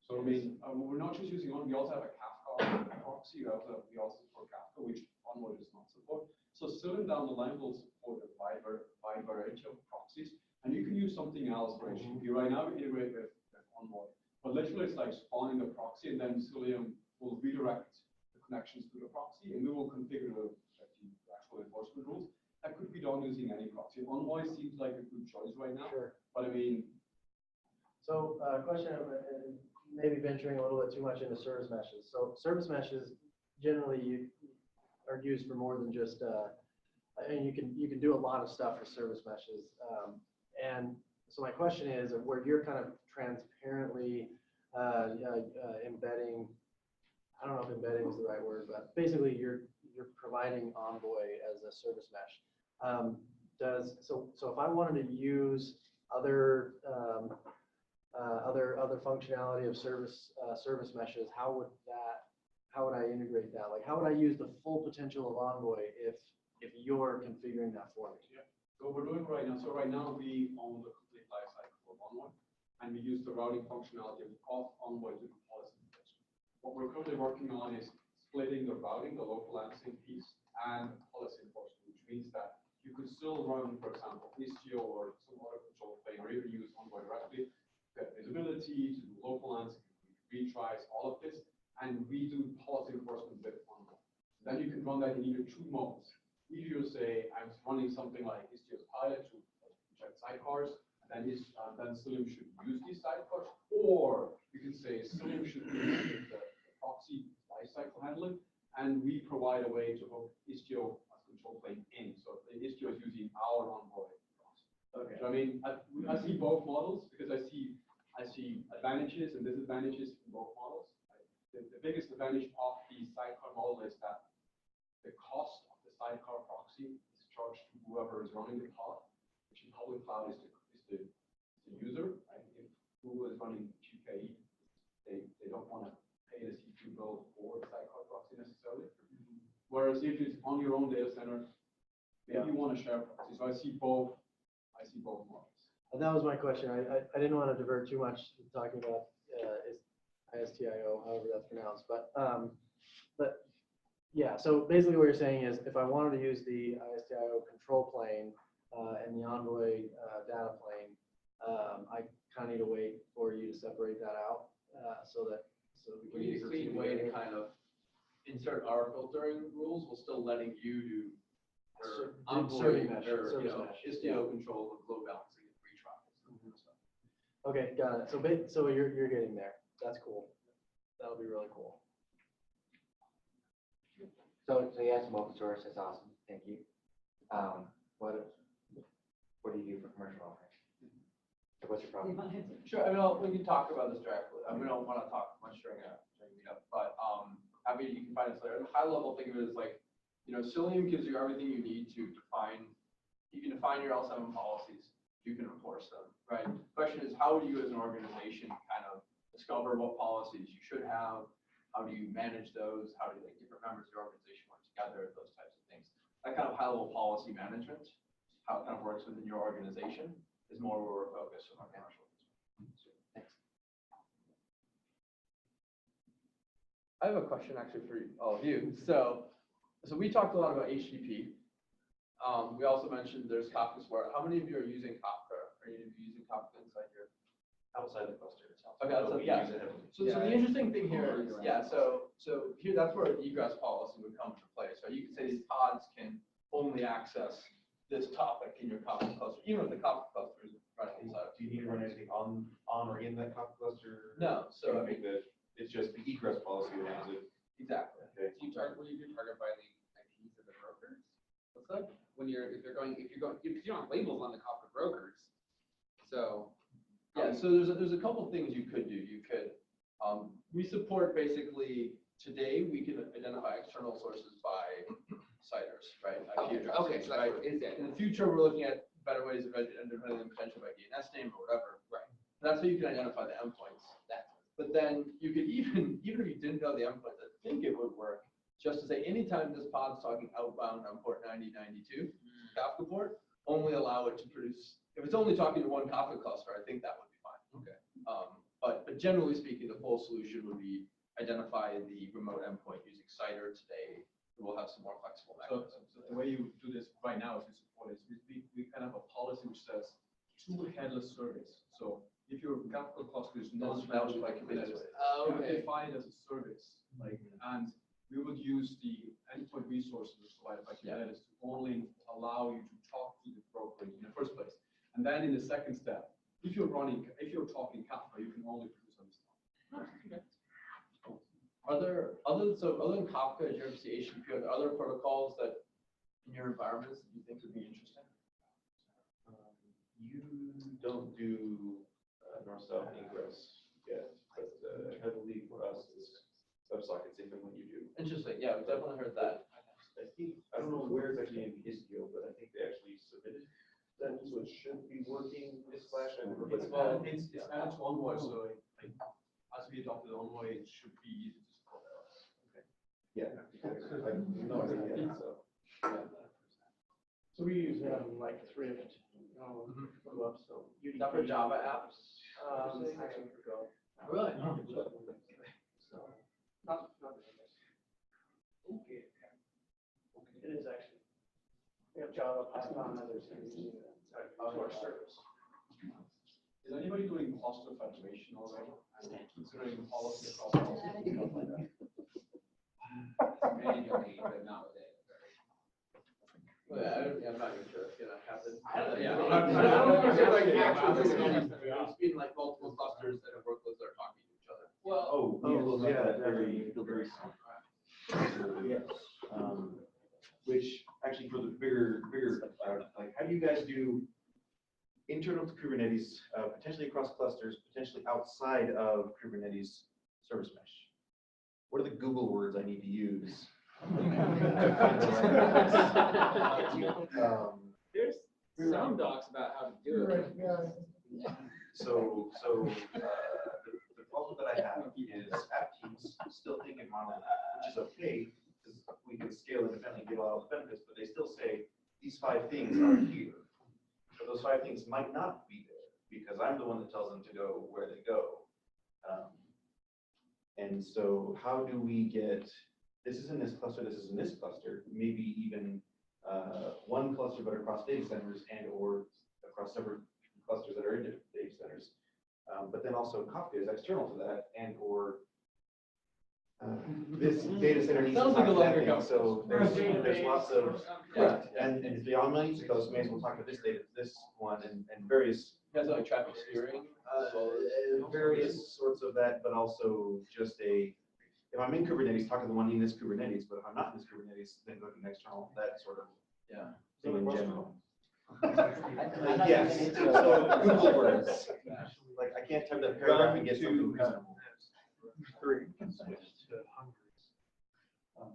So I mean, we're not just using Envoy. We also have a Kafka proxy. We also support Kafka, which Envoy does not support. So Cilium down the line will support a wide variety of proxies. And you can use something else for HTTP. Right now, we integrate with Envoy. But literally, it's like spawning the proxy, and then Cilium will redirect the connections to the proxy, and we will configure the actual enforcement rules. That could be done using any proxy. Envoy seems like a good choice right now. Sure. But I mean, So question, maybe venturing a little bit too much into service meshes. So service meshes generally are used for more than just, and you can do a lot of stuff with service meshes. And so my question is, where you're kind of transparently embedding, I don't know if embedding is the right word, but basically you're providing Envoy as a service mesh. So if I wanted to use other functionality of service meshes, how would I integrate that? Like, how would I use the full potential of Envoy if you're configuring that for me? yeah. So we're doing right now. So right now we own the complete life cycle of Envoy, and we use the routing functionality of Envoy to do policy enforcement. What we're currently working on is splitting the routing, the local balancing piece, and policy enforcement, which means that you could still run, for example, Istio or some other control plane, or even use Envoy directly, get visibility, to do local balancing, retries, all of this, and we do policy enforcement with Envoy. Then you can run that in either two modes. Either you say, I'm running something like Istio's pilot to check sidecars, and then Cilium should use these sidecars, or you can say Cilium should use the proxy lifecycle handling, and we provide a way to hook Istio as control plane in. So Istio is using our Envoy proxy. Okay. So I mean, I see both models because I see advantages and disadvantages in both models. The biggest advantage of the sidecar model is that the cost of the sidecar proxy is charged to whoever is running the pod, which in public cloud is the user. Right? If Google is running GKE, they don't want to pay the CPU bill for the sidecar proxy necessarily. Whereas if it's on your own data center, maybe you want to share proxy. So I see both models. And that was my question. I didn't want to divert too much talking about ISTIO, however that's pronounced, but yeah. So basically, what you're saying is, if I wanted to use the ISTIO control plane and the Envoy data plane, I kind of need to wait for you to separate that out so we can We need use a the clean two way to together. kind of insert our filtering rules while still letting you do or Envoy Serving mesh, or service you know, mesh, Istio control of load balancing and retries and stuff. Okay, got it. So you're getting there. That's cool. That'll be really cool. So you have some open source, that's awesome, thank you. What What do you do for commercial offerings? Like, what's your Do you problem? want to answer? Sure, I mean, we can talk about this directly. We don't want to talk much during Meetup, but I mean, you can find us there. At a high level, think of it as like, Cilium gives you everything you need to define. You can define your L7 policies. You can enforce them, right? The question is, how do you as an organization kind of discover what policies you should have? How do you manage those? How do different members of your organization work together? Those types of things. That kind of high-level policy management, how it kind of works within your organization, is more where we're focused on our commercial. Thanks. I have a question actually for all of you. So we talked a lot about HTTP. We also mentioned there's Kafka Square. How many of you are using Kafka? Are you using Kafka inside here? Outside the cluster itself. Okay, So we yeah. use it heavily. So the interesting thing here is, so here, that's where an egress policy would come into play. So you can say these pods can only access this topic in your Kafka cluster, even if the Kafka cluster is running inside. Do you need to run anything on or in that Kafka cluster? No, so I mean, It's just the egress policy that handles it. exactly. Okay. Do you target, will you do target by the IPs of the brokers? What's that? When if you're going, because you don't have labels on the Kafka brokers. So. Yeah, so there's a couple things you could do. You could, we support basically, today we can identify external sources by CIDRs, right? IP addresses, Okay, so right? that's what it is then. In the future, we're looking at better ways of identifying them potentially by DNS name or whatever. Right. That's how you can identify the endpoints. But then you could even if you didn't know the endpoints, I think it would work just to say anytime this pod's talking outbound on port 9092, Kafka port, only allow it to produce, if it's only talking to one Kafka cluster, I think that would be fine. Okay. But generally speaking, the full solution would be identify the remote endpoint using CIDR today. We'll have some more flexible So mechanisms. the way you do this right now is we support is we kind of have a policy which says two headless service. So if your Kafka cluster is not That was by Kubernetes. Okay. defined as a service, and we would use the endpoint resources provided by Kubernetes to only allow you to talk to the broker in the first place. And then in the second step, if you're talking Kafka, you can only produce on this stuff. Other than Kafka, as you ever see HTTP, are there other protocols that in your environments that you think would be interesting? You don't do north-south egress yet, but heavily for us is WebSockets if and when you do. Interesting. Yeah, we've definitely heard that. I don't know where it's actually in Istio, but I think they actually submitted that, so it should be working this flash. It's added to Envoy, so as we adopted Envoy, it should be easy to support us. Yeah. I have no idea yet, so. So we use like Thrift, so. Is that for Java apps? Actually for Go. Really? So, not okay. It is actually. We have Java, Python, others that are using it. To our service. Is anybody doing cluster federation already? Considering policy across all stuff like that? Many don't need, but not with it. Well, I'm not even sure it's gonna happen. Yeah. It's been like multiple clusters that have workloads that are talking to each other. Oh, we will have that very soon. Yes. Which actually for the bigger, like how do you guys do internal to Kubernetes, potentially across clusters, potentially outside of Kubernetes service mesh? What are the Google words I need to use? There's some docs about how to do it. So the problem that I have is app teams still think in monolith, which is okay, because we can scale independently and get all the benefits, but they still say these 5 things are here. But those 5 things might not be there, because I'm the one that tells them to go where they go. And so how do we get, this is in this cluster, this is in this cluster, maybe even one cluster but across data centers and or across separate clusters that are in different data centers. But then also Kafka is external to that and or this data center needs to Sounds talk like a to that longer thing. conversation. So there's lots of, Yeah. and if the online use those, may as well talk to this data, this one and various You guys like traffic steering? various sorts of that, but also just if I'm in Kubernetes, talk to the one in this Kubernetes, but if I'm not in this Kubernetes, then go to an external, that sort of Yeah. thing in general. Yes, so Google words. Like, I can't type that paragraph and get something reasonable.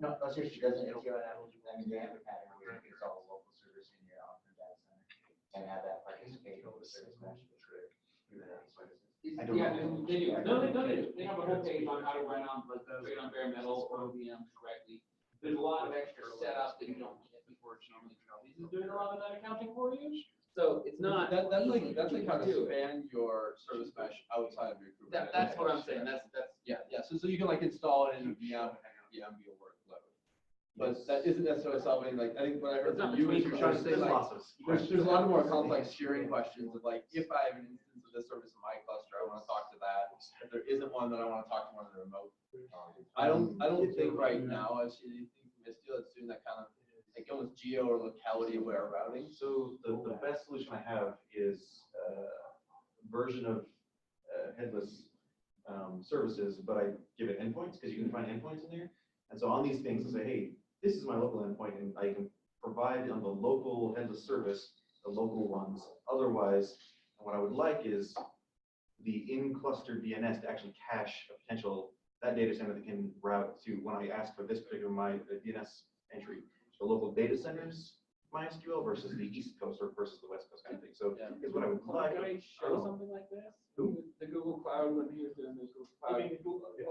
No, seriously, doesn't it give an application, I mean, they have a pattern where you can install a local service in your on-prem data center and have that participate over service mesh with Kubernetes services. Yeah, they do. No, they do. They have a whole page on how to run on, like, straight on bare metal or VM correctly. There's a lot of extra setup that you don't get before it's normally Kubernetes is doing a lot of that accounting for you. So it's not. That's like easy how to do. span your service mesh outside of your Kubernetes. That's what I'm saying. That's. Yeah, so you can like install it in a VM and have VM be a workload. But that isn't necessarily solving, like, I think what I heard It's not from you is between you're trying to say There's like, lots of there's a lot more complex steering questions of like, if I have an instance of this service in my cluster, I want to talk to that. If there isn't one, then I want to talk to one of the remote. I don't think right now I've seen anything from Istio that's doing that kind of, like almost geo or locality aware routing. So the best solution I have is a version of headless services, but I give it endpoints because you can find endpoints in there. And so on these things, I say, hey, this is my local endpoint, and I can provide on the local headless service the local ones. Otherwise, what I would like is the in-cluster DNS to actually cache a potential that data center that can route to when I ask for this particular DNS entry, the local data centers MySQL versus the East Coast or versus the West Coast kind of thing. So is what I would like. Can I show something like this? Who? The Google Cloud when he was doing the Google Cloud.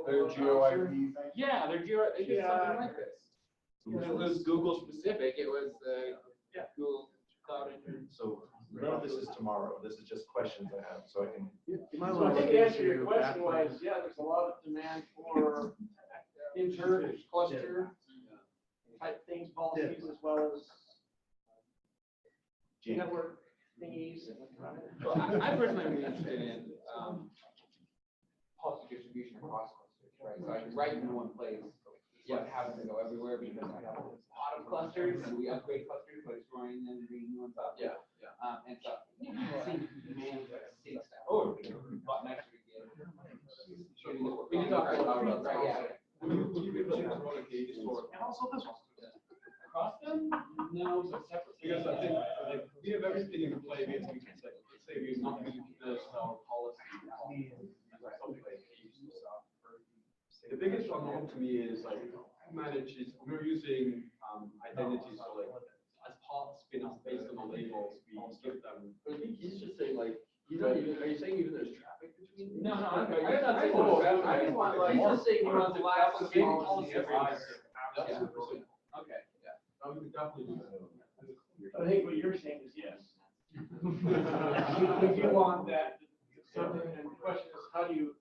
Their GeoIP thing. Yeah, they did something like this. It was Google specific. It was Google Cloud. So none of this is tomorrow. This is just questions I have, so I can. You might So want I to think look the answer to your into question background. was, yeah, there's a lot of demand for inter cluster type things, policies, as well as network thingies. Well, I personally am interested in policy distribution across clusters, right? So I can write in one place, but having to go everywhere because I have a lot of clusters and we upgrade clusters by destroying them and bringing new ones up. Yeah. And so you can see man sync stuff. Oh, but next week. We can talk about right, yeah. And also this one. Across them? No, so separate. Because I think, like, we have everything in play, we can say, let's say we're not going to do this, our policy, something like stuff. The biggest unknown to me is like, we're using identities, so like, as part spin-ups based on the labels, we give them. But I think he's just saying like, are you saying even there's traffic between? No, these? okay. I'm not saying Oh, there's I just want like. He's just saying he wants a class of Application policy. policy. Okay, yeah. We could definitely do that. I think what you're saying is yes. We do want that, something, and the question is, how do you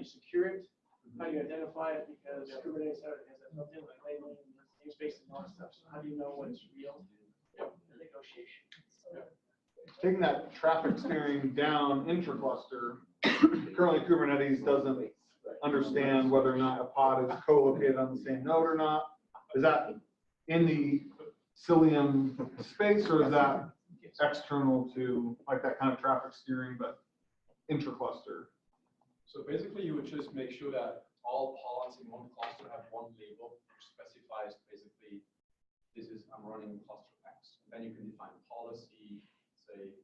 secure it? How do you identify it? Because Kubernetes has a built-in labeling, namespace and all that stuff, so how do you know what's real? Negotiation. Taking that traffic steering down intra-cluster, currently Kubernetes doesn't understand whether or not a pod is co-located on the same node or not. Is that in the Cilium space, or is that external to like that kind of traffic steering, but intra-cluster? So basically, you would just make sure that all pods in one cluster have one label which specifies basically, this is, I'm running cluster X. Then you can define policy, say,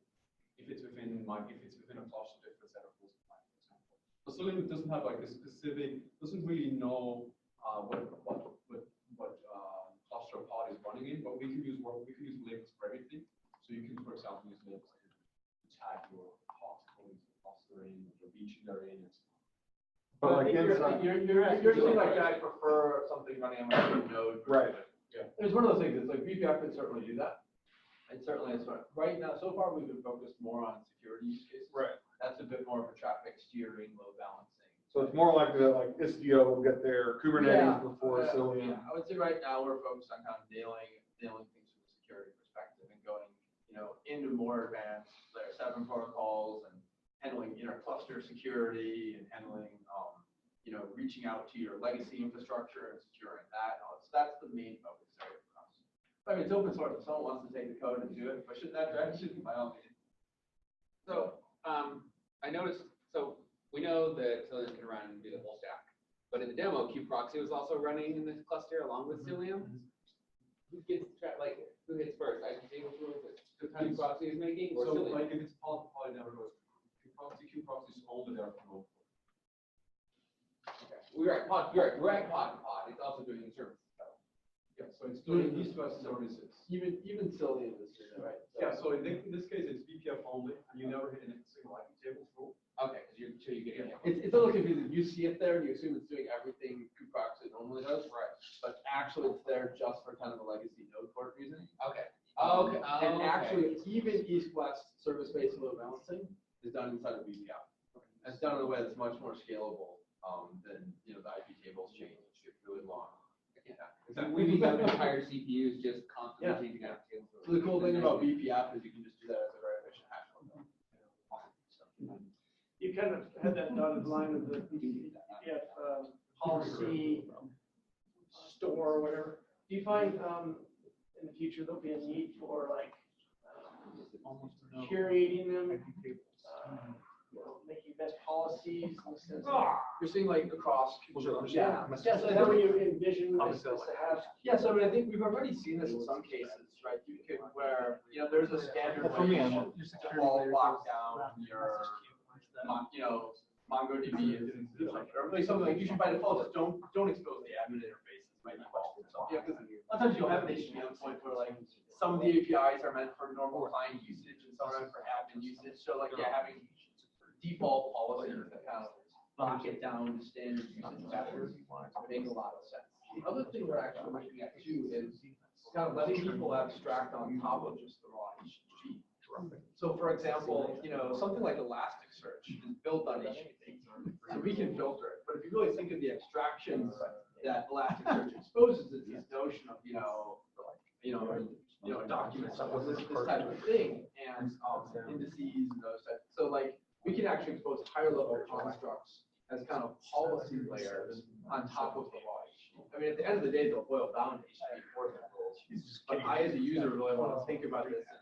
if it's within a cluster, different set of rules apply, for example. So Cilium doesn't have like a specific, doesn't really know what cluster pod is running in, but we can use labels for everything. So you can, for example, use labels to tag your pods according to the cluster in, the region they're in, and so on. But like you're saying like inside. I prefer something running on my same node. Right. Yeah. It's one of those things, it's like BPF could certainly do that. And certainly it's not, right now, so far we've been focused more on security use cases. Right. That's a bit more of a traffic steering, load balancing. So it's more likely that like Istio will get their Kubernetes before Cilium. Yeah, I would say right now we're focused on kind of nailing things from a security perspective and going, into more advanced layer 7 protocols and handling cluster security and handling, reaching out to your legacy infrastructure and securing that. So that's the main focus area for us. I mean, it's open source. If someone wants to take the code and do it, push it in that direction, by all means. So, I noticed, so we know that Cilium can run and do the whole stack, but in the demo, proxy was also running in this cluster along with Cilium. who gets like who hits first? IP tables rules that the proxy is making, or So Cilium? like if it's poly never goes. Q proxy is only there for local. Okay. We're at pod. We're at pod. It's also doing the service. Yeah, so it's doing east-west services. Even Cilium is doing it, right? Yeah, so in this case, it's BPF only, and you never hit a single IP tables rule. Okay, because you're getting it. It's a little confusing. You see it there and you assume it's doing everything proxy normally does. Right. But actually it's there just for kind of a legacy node port reason. Okay. Okay. And actually even east-west service-based load balancing is done inside of BPF. And it's done in a way that's much more scalable than, the IP tables change. It's really long. Exactly. We need to have entire CPUs just constantly changing out tables. So the cool thing about BPF is you can just do that as a very efficient hash function. You kind of had that dotted line of the BPF policy store or whatever. Do you find in the future there'll be a need for like curating them, making best policies in the sense of, You're seeing like across. yeah, so is that what you envision this to have? Yeah, so I mean, I think we've already seen this in some cases, right? You could where, there's a standard For me, way I'm to default lock down your, MongoDB is like, or really something like you should by default just don't expose the admin interfaces by default. So, because sometimes you'll have an HTTP endpoint where like some of the APIs are meant for normal client usage and some are meant for admin usage. So like having default policies that kind of lock it down to standard usage patterns make a lot of sense. The other thing we're actually looking at too is kind of letting people abstract on top of just the raw HTTP. So for example, something like Elasticsearch is built on HTTP, so we can filter it. But if you really think of the abstractions that Elasticsearch exposes, it's this notion of, documents, this type of thing, and indices and those types. So like, we can actually expose higher level constructs as kind of policy layers on top of the raw HTTP. I mean, at the end of the day, they'll boil down to HTTP for the rules. But I, as a user, really want to think about this in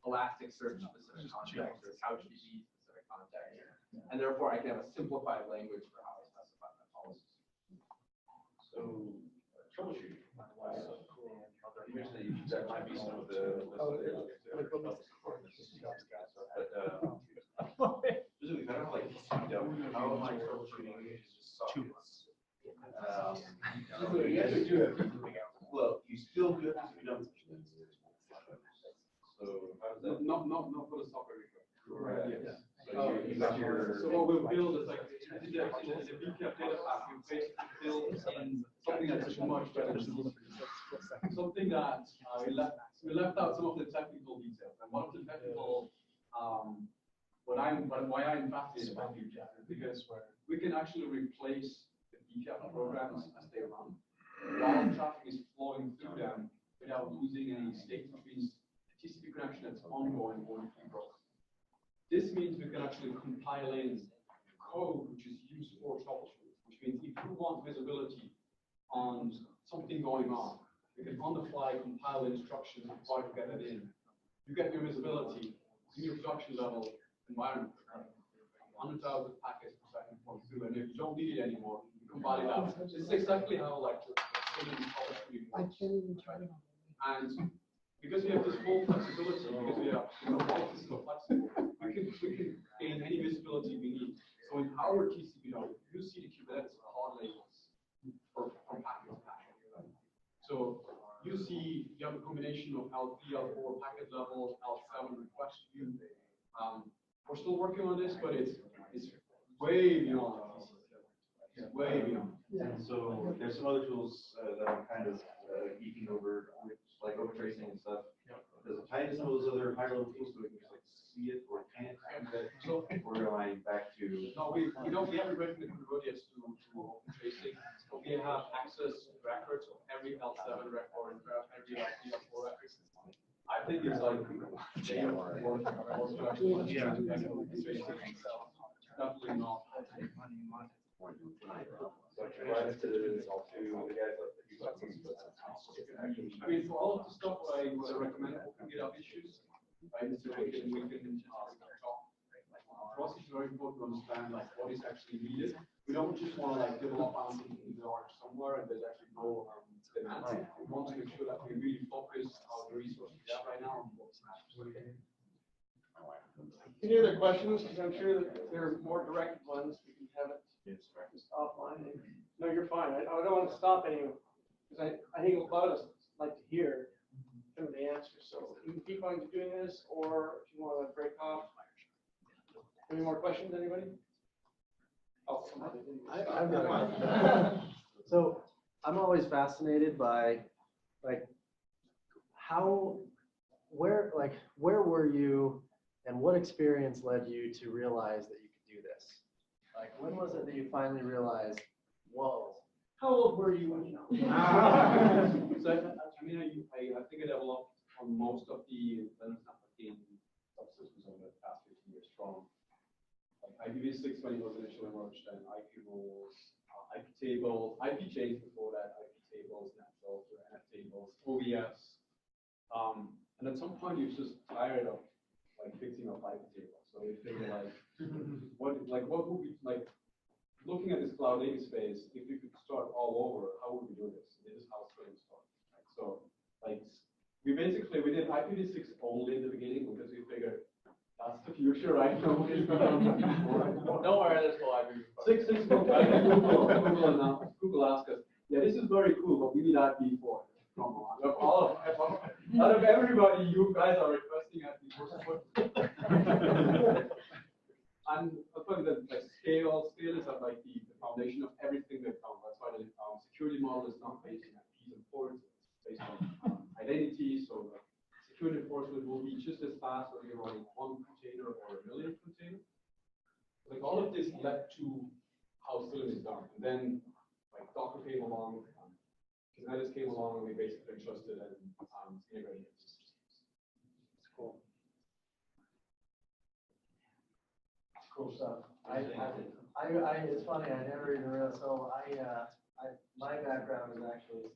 Elasticsearch specific context or CouchDB specific context. And therefore I can have a simplified language for how I specify my policies. So troubleshooting. You mentioned that might be some of the specifically, I don't know, like, how am I troubleshooting sockets? Well, you still do have to be done. So how does that? Not for the software. Right. Yes. You got your. So what we'll build is like, in the BPF data path, we basically build in something that's much better. Something that we left out some of the technical details. And one of the technical, why I'm fascinated about BPF is because we can actually replace the BPF programs as they run while traffic is flowing through them without losing any state, which means the TCP connection that's ongoing won't be broken. This means we can actually compile in code which is used for troubleshooting, which means if you want visibility on something going on, you can on the fly compile instructions and try to get it in. You get your visibility in your production level environment, 100,000 packets per second going through, and if you don't need it anymore, you compile it out. This is exactly how like troubleshooting works. And because we have this full flexibility, because we have policies so flexible, we can gain any visibility we need. So in our TCP node, you see the Kubernetes pod labels from packet to packet. So you see you have a combination of L3, L4 packet level, L7 request queue. We're still working on this, but it's way beyond TCP. It's way beyond. And so there's some other tools that I'm kind of geeking over, like orchestration and stuff. Does it tie into some of those other higher level tools so we can just like see it or can't do that? So we're going back to. No, we haven't written the Kubernetes to open tracing. But we have access records of every L7 record and every L4 record. I think it's like definitely not. So provide it to the guys that you got. I mean, for all of the stuff I would recommend open GitHub issues, right? So we can talk. For us, it's very important to understand like what is actually needed. We don't just want to like develop something in the org somewhere and there's actually no semantic. We want to make sure that we really focus on the resources we have right now on what's matters. Any other questions? Because I'm sure that there are more direct ones. We can have it just offline. No, you're fine. I don't want to stop anyone because I think a lot of us like to hear some of the answers. So you can keep on doing this, or if you want to break off. Any more questions, anybody? Oh, somebody didn't. I've got one. So I'm always fascinated by like where were you and what experience led you to realize that you could do this? Like when was it that you finally realized, whoa? How old were you when you know? So I mean, I think I developed on most of the networking subsystems over the past 15 years from like IPv6 when it was initially merged, and IP rules, IP tables, IP chains before that, IP tables, NF tables, OVS. And at some point you're just tired of like fixing up IP tables. So you figure what would be like looking at this cloud native space, if we could start all over, how would we do this? This is how Cilium started. Right? So like we did IPv6 only in the beginning because we figured that's the future, right? Nobody's going to Don't worry, there's no IP. 6 Google asked us, yeah, this is very cool, but we need IP4. Come on. Out of everybody, you guys are requesting IP4. And I think that like scale is like the foundation of everything they've done. That's why the security model is not based on IPs and ports, it's based on identity. So the security enforcement will be just as fast whether you're running one container or a million containers. Like all of this led to how Cilium is done. And then like Docker came along, Kubernetes came along, and we basically trusted and integrated it. It's cool. Cool stuff. It's funny, I never even realized, so my background is actually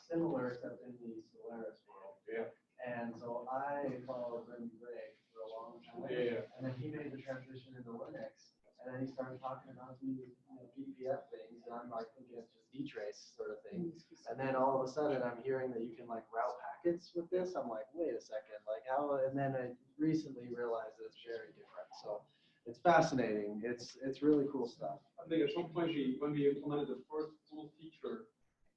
similar except in the Solaris world. Yeah. And so I followed Brendan Gray for a long time. Yeah. And then he made the transition into Linux, and then he started talking about these BPF things, and I'm like thinking it's just dtrace sort of thing. And then all of a sudden I'm hearing that you can like route packets with this. I'm like, wait a second, like how? And then I recently realized that it's very different. So it's fascinating. It's really cool stuff. I think at some point when we implemented the first full feature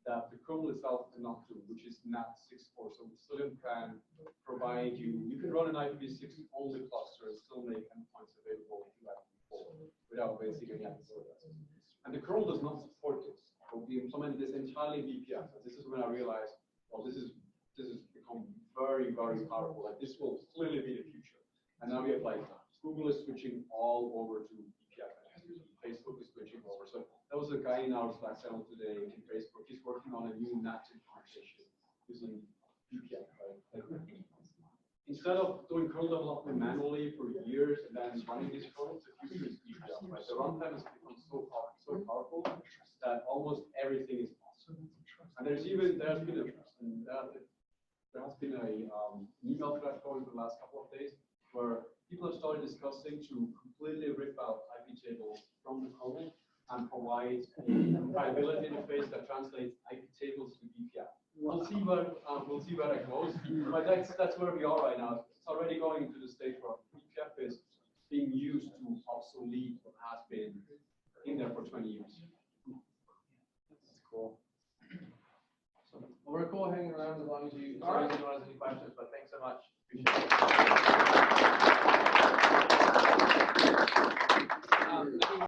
that the kernel itself cannot do, which is NAT 6.4. So Cilium can provide you can run an IPv6 only cluster and still make endpoints available to IPv4 without basically any IPv4. And the kernel does not support this. So we implemented this entirely in BPF. And this is when I realized, well, this is become very, very powerful. Like this will clearly be the future. And now we have like Google is switching all over to BPF, and Facebook is switching over. So there was a guy in our Slack channel today in Facebook. He's working on a new NAT implementation using BPF. Right? Instead of doing kernel development manually for years and then running these kernels, the future is BPF. Right? The runtime has become so powerful that almost everything is possible. And there has been an email thread going for the last couple of days where people have started discussing to completely rip out IP tables from the kernel and provide a compatibility interface that translates IP tables to BPF. We'll see where that goes, but that's where we are right now. It's already going into the stage where BPF is being used to obsolete what has been in there for 20 years. That's cool. Well, we're cool hanging around as long as you All right. don't have any questions, but thanks so much. Appreciate it.